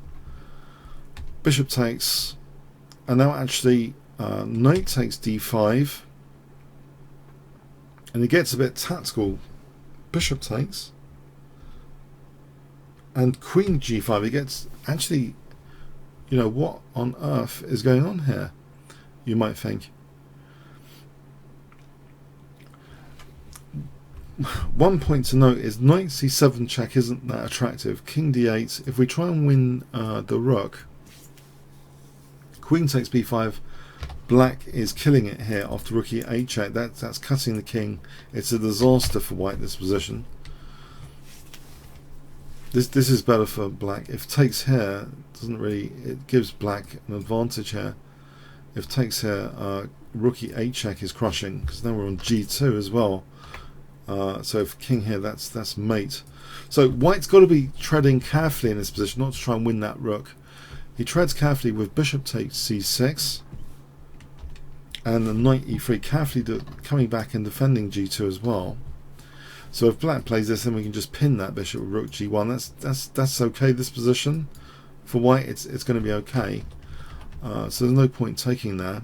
Bishop takes, and now actually knight takes D5, and he gets a bit tactical. Bishop takes, and queen G5. He gets actually, you know, what on earth is going on here? You might think. One point to note is knight C7 check isn't that attractive. King D8. If we try and win the rook, queen takes B5. Black is killing it here after rook E8 check. That's cutting the king. It's a disaster for white, this position. This is better for black. If takes here, doesn't really, it gives black an advantage here. If takes here, rook E8 check is crushing, because now we're on G2 as well. So if king here, that's mate. So white's got to be treading carefully in this position, not to try and win that rook. He treads carefully with bishop takes C6, and the knight E3, carefully coming back and defending G2 as well. So if black plays this, then we can just pin that bishop with rook G1. That's okay. This position for white, it's going to be okay. So there's no point taking that.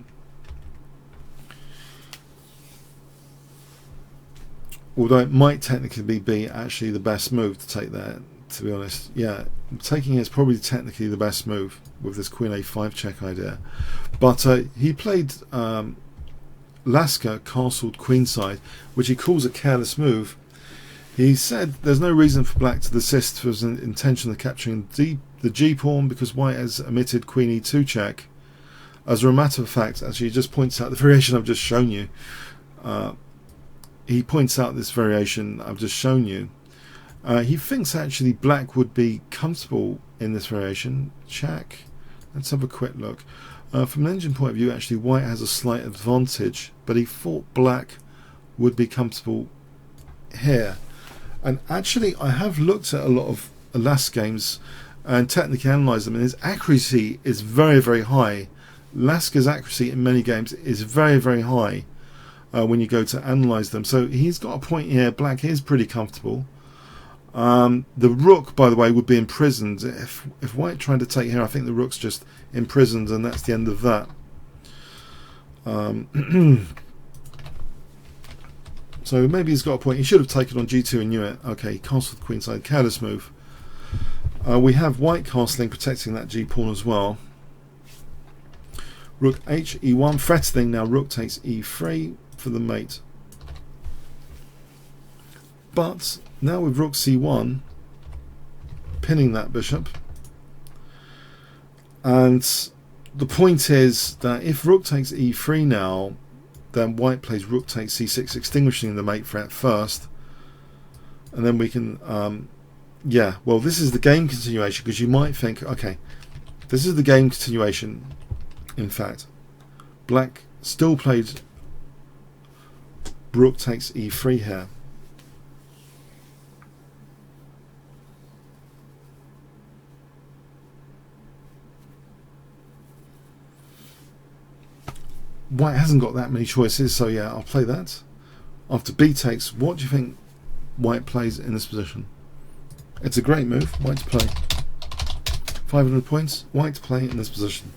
Although it might technically be actually the best move to take that, to be honest. Yeah, taking it is probably technically the best move with this queen A5 check idea. But he played Lasker castled queenside, which he calls a careless move. He said there's no reason for black to desist for his intention of capturing the G pawn because white has omitted queen E2 check. As a matter of fact, actually, he just points out the variation I've just shown you. He points out this variation I've just shown you. He thinks actually black would be comfortable in this variation. Check. Let's have a quick look. From an engine point of view, actually white has a slight advantage, but he thought black would be comfortable here. And actually, I have looked at a lot of Lasker games and technically analysed them, and his accuracy is very, very high. Lasker's accuracy in many games is very, very high when you go to analyse them. So he's got a point here. Black is pretty comfortable. The rook, by the way, would be imprisoned. If white tried to take here, I think the rook's just imprisoned, and that's the end of that. So maybe he's got a point. He should have taken on G2 and knew it. Okay, castled queenside, careless move. We have white castling, protecting that G pawn as well. Rook H, E1, threatening now. Rook takes E3 for the mate. But now with rook C1, pinning that bishop. And the point is that if rook takes E3 now, then white plays rook takes C6, extinguishing the mate threat first. And then we can, yeah, well, this is the game continuation, because you might think, okay, this is the game continuation. In fact, black still played rook takes E3 here. White hasn't got that many choices, so yeah, I'll play that. After B takes, what do you think white plays in this position? It's a great move, white to play. 500 points, white to play in this position.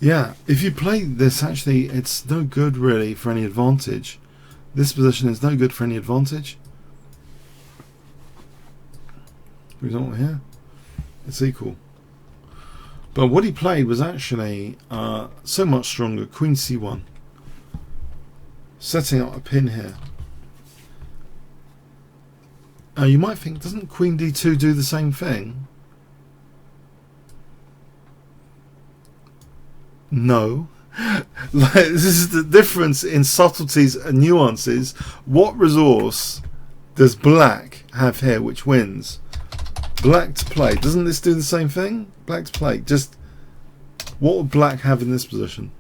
Yeah, if you play this, actually, it's no good really for any advantage. This position is no good for any advantage. For example, here, it's equal. But what he played was actually so much stronger. Queen c1, setting up a pin here. You might think, doesn't Queen d2 do the same thing? No. Like, this is the difference in subtleties and nuances. What resource does black have here which wins? Black to play. Doesn't this do the same thing? Black to play. Just what would black have in this position?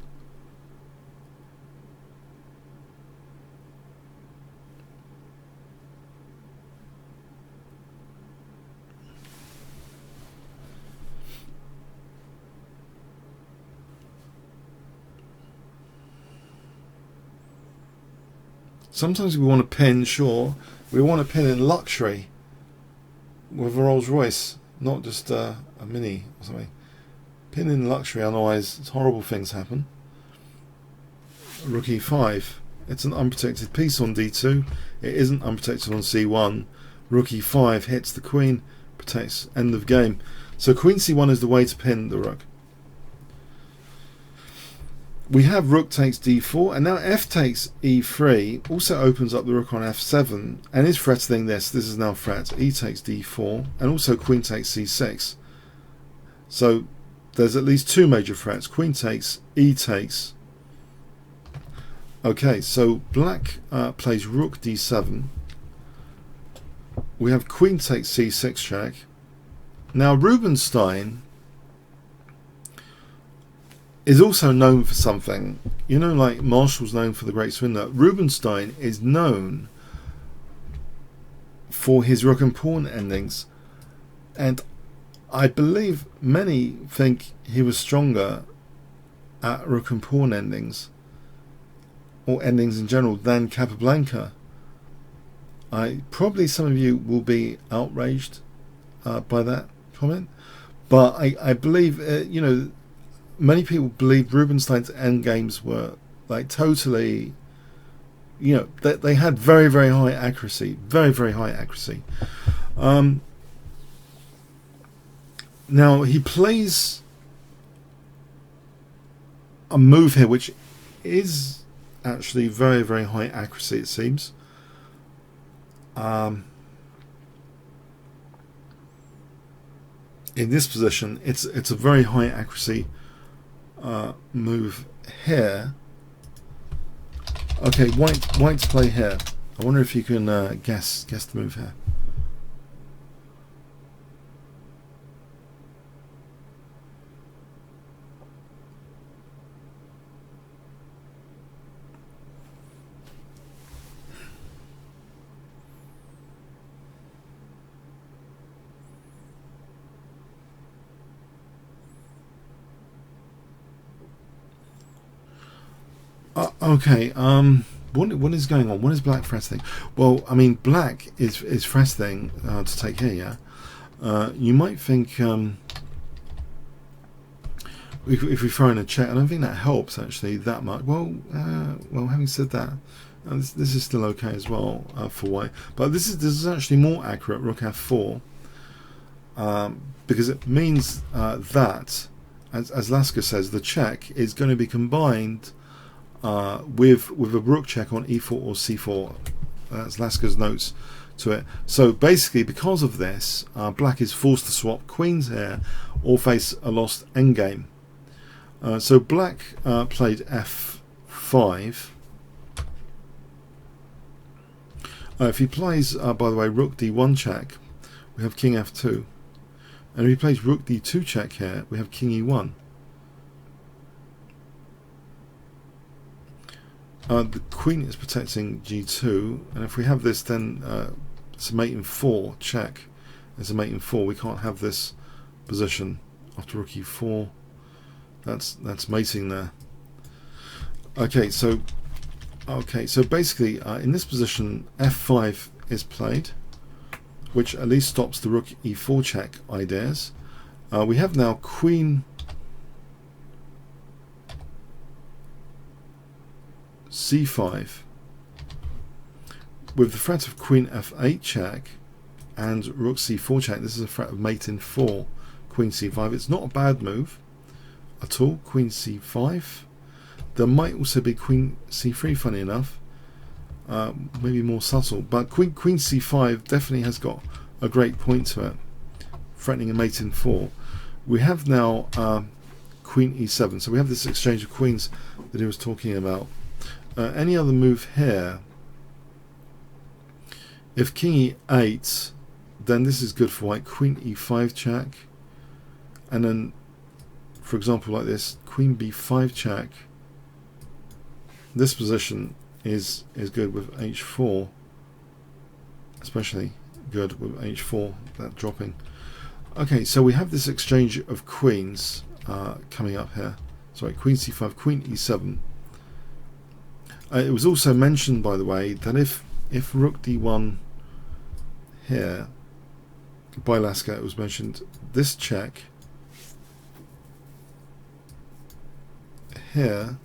Sometimes we want to pin, sure. We want to pin in luxury with a Rolls Royce, not just a Mini or something. Pin in luxury, otherwise horrible things happen. Rook e5. It's an unprotected piece on d2. It isn't unprotected on c1. Rook e5 hits the queen, protects, end of game. So queen c1 is the way to pin the rook. We have rook takes d4, and now f takes e3 also opens up the rook on f7 and is threatening this. This is now threat. E takes d4, and also queen takes c6. So there's at least two major threats. Queen takes, e takes. Okay, so black plays rook d7. We have queen takes c6 check. Now Rubinstein is also known for something. You know, like Marshall's known for the Great Swindle. Rubinstein is known for his rook and pawn endings, and I believe many think he was stronger at rook and pawn endings, or endings in general, than Capablanca. Probably some of you will be outraged by that comment, but I believe, you know, many people believe Rubinstein's endgames were like totally, you know, they had very, very high accuracy, very, very high accuracy. Now he plays a move here which is actually very, very high accuracy, it seems. In this position, it's a very high accuracy move here. Okay, white to play here. I wonder if you can guess the move here. Okay, what is going on? What is black threatening? Well, I mean, black is threatening to take here, yeah? You might think, if we throw in a check, I don't think that helps actually that much. Well, having said that, this is still okay as well for white. But this is actually more accurate, rook f4, because it means that, as Lasker says, the check is going to be combined with a rook check on e4 or c4. That's Lasker's notes to it. So basically, because of this, black is forced to swap queens here or face a lost endgame. So black played f5. If he plays, by the way, rook d1 check, we have king f2. And if he plays rook d2 check here, we have king e1. The queen is protecting g2, and if we have this, then it's a mate in 4 check. It's a mate in 4. We can't have this position after rook e4. That's mating there. Okay, so basically in this position f5 is played, which at least stops the rook e4 check ideas. We have now queen c5 with the threat of queen f8 check and rook c4 check. This is a threat of mate in 4, queen c5. It's not a bad move at all. Queen c5. There might also be queen c3, funny enough, maybe more subtle, but queen c5 definitely has got a great point to it, threatening a mate in 4. We have now queen e7, so we have this exchange of queens that he was talking about. Any other move here, if king e8, then this is good for white. Queen e5 check, and then, for example, like this, queen b5 check. This position is good with h4, especially good with h4, that dropping. Okay, so we have this exchange of queens coming up here. Sorry, queen c5, queen e7. It was also mentioned, by the way, that if rook d1 here by Lasker, it was mentioned this check here,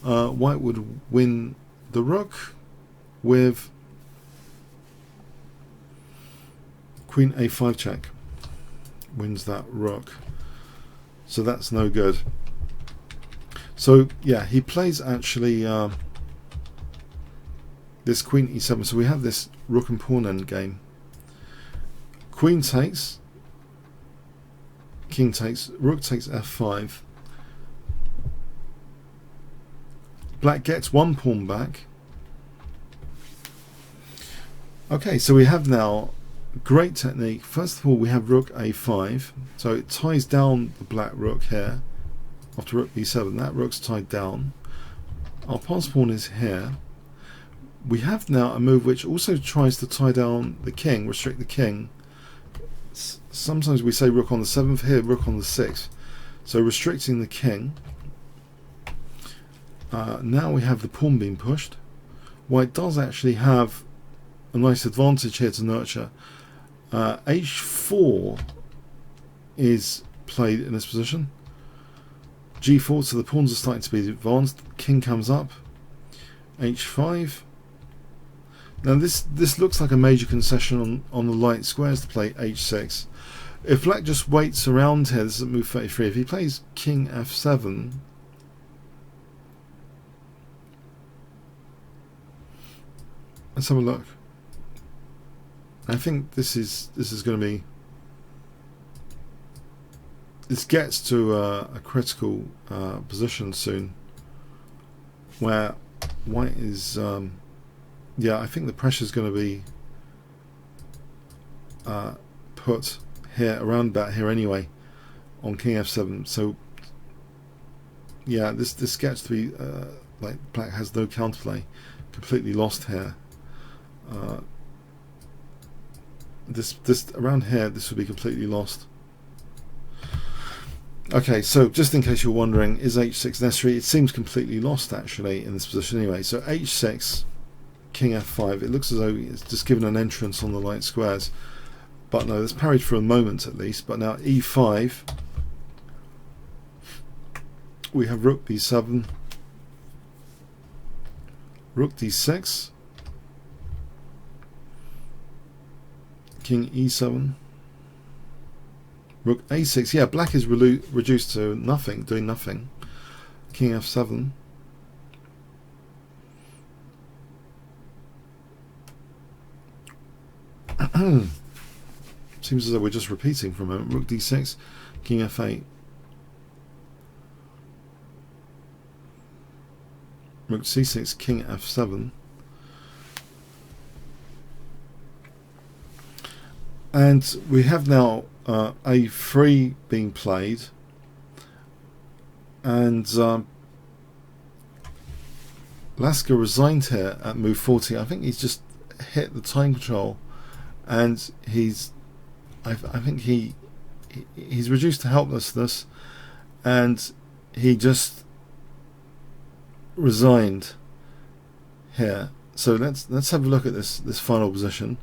white would win the rook with queen a5 check, wins that rook, so that's no good. So yeah, he plays actually this queen e7, so we have this rook and pawn end game. Queen takes, king takes, rook takes f5. Black gets one pawn back. Okay, so we have now great technique. First of all, we have rook a5, so it ties down the black rook here. After rook b7, that rook's tied down. Our pass pawn is here. We have now a move which also tries to tie down the king, restrict the king. Sometimes we say rook on the 7th, here rook on the 6th. So restricting the king. Now we have the pawn being pushed. White does actually have a nice advantage here to nurture. h4 is played in this position. g4, so the pawns are starting to be advanced. King comes up. h5. Now this looks like a major concession on the light squares to play h6. If black just waits around here, this is at move 33. If he plays king f7, let's have a look. I think this is going to be. This gets to a critical position soon, where white is. Yeah, I think the pressure is going to be put here, around about here anyway, on king f7. So yeah, this gets to be like black has no counterplay, completely lost here. This around here, this would be completely lost. Okay, so just in case you're wondering, is h6 necessary? It seems completely lost actually in this position anyway. So h6, king f5. It looks as though it's just given an entrance on the light squares, but no, it's parried for a moment at least. But now e5, we have rook b7, rook d6, king e7, rook a6. Yeah, black is reduced to nothing, doing nothing. King f7. Seems as though we're just repeating for a moment. Rook d6, king f8, rook c6, king f7. And we have now a3 being played, and Lasker resigned here at move 40. I think he's just hit the time control, and I think he's reduced to helplessness, and he just resigned here. So let's have a look at this final position.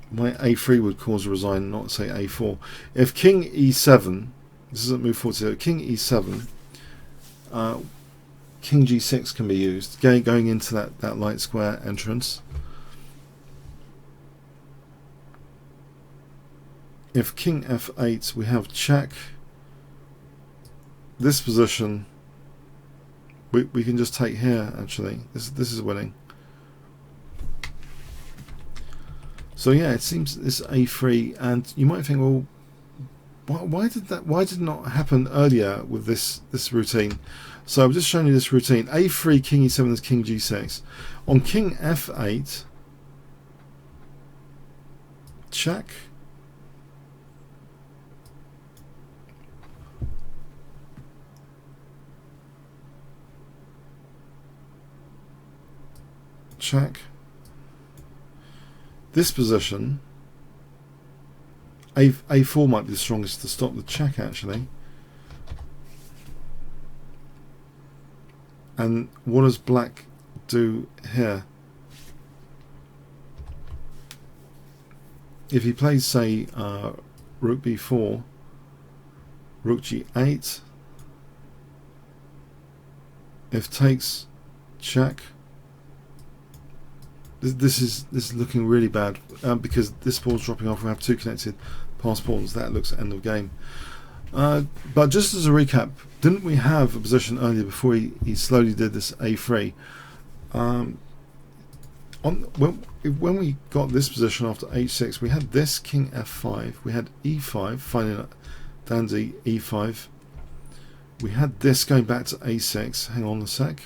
My a3 would cause a resign, not say a4. If king e7, this is at move 40, king e7, king g6 can be used, going into that light square entrance. If king f8, we have check. This position we can just take here. Actually, this is winning. So yeah, it seems this a3, and you might think, well, why did it not happen earlier with this routine? So I'm just showing you this routine. a3, king e7 is king g6. On king f8, check. Check. This position, a4 might be the strongest to stop the check, actually. And what does black do here? If he plays, say, rook b4, rook g8, if takes, check. This is looking really bad because this pawn's dropping off. We have two connected pass pawns. That looks end of game. But just as a recap, didn't we have a position earlier before he slowly did this a3? When we got this position after h6, we had this king f5, we had e5, finding dandy e5. We had this going back to a6. Hang on a sec.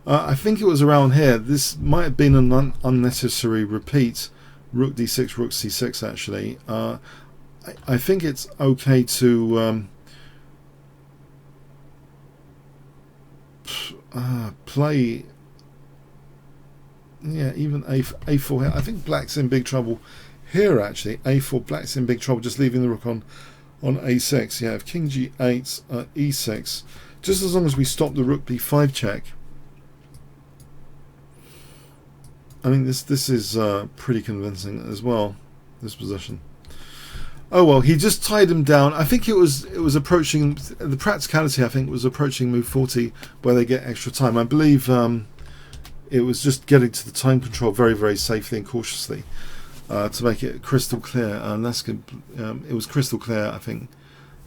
I think it was around here. This might have been an unnecessary repeat. Rook d6, rook c6 actually. I think it's okay to play, yeah, even a4 here. I think black's in big trouble here actually. a4, black's in big trouble, just leaving the rook on a6. Yeah, if king g8, e6, just as long as we stop the rook b5 check. I mean, this is pretty convincing as well, this position. Oh well, he just tied him down. I think it was approaching the practicality. I think was approaching move 40 where they get extra time. I believe it was just getting to the time control very, very safely and cautiously to make it crystal clear. Lasker, it was crystal clear. I think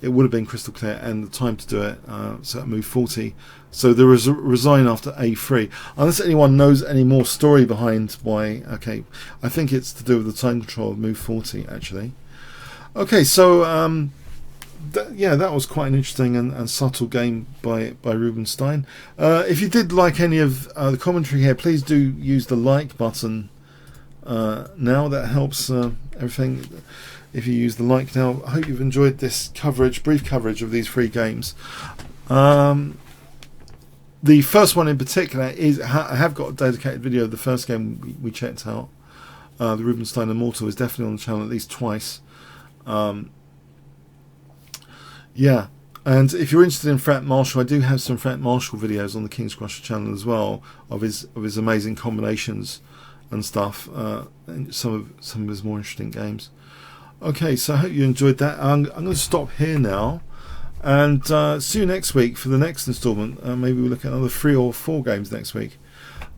it would have been crystal clear, and the time to do it. So at move 40. So there was a resign after a3. Unless anyone knows any more story behind why. Okay, I think it's to do with the time control of move 40 actually. Okay, so yeah, that was quite an interesting and subtle game by Rubinstein. If you did like any of the commentary here, please do use the like button now. That helps everything. If you use the like now, I hope you've enjoyed this coverage, brief coverage of these three games. The first one in particular is, I have got a dedicated video of the first game we checked out. The Rubinstein Immortal is definitely on the channel at least twice. Yeah, and if you're interested in Frank Marshall, I do have some Frank Marshall videos on the kingscrusher channel as well of his amazing combinations and stuff, and some of his more interesting games. Okay, so I hope you enjoyed that. I'm going to stop here now, and see you next week for the next installment. Maybe we'll look at another 3 or 4 games next week.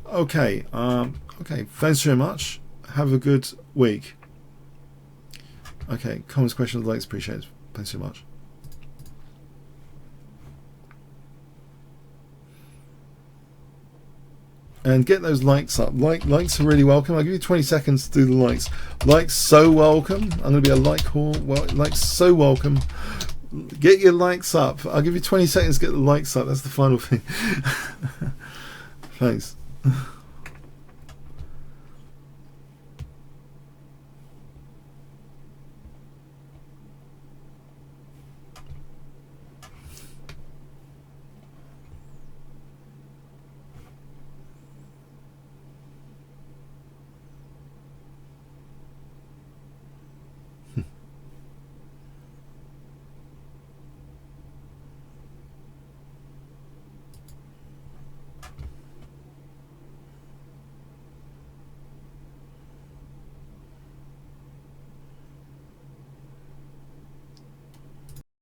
Okay, okay, thanks very much. Have a good week. Okay, comments, questions, likes, appreciated. Thanks so much. And get those likes up. Likes are really welcome. I'll give you 20 seconds to do the likes. Likes so welcome. I'm going to be a like whore. Well, likes so welcome. Get your likes up. I'll give you 20 seconds to get the likes up. That's the final thing. Thanks.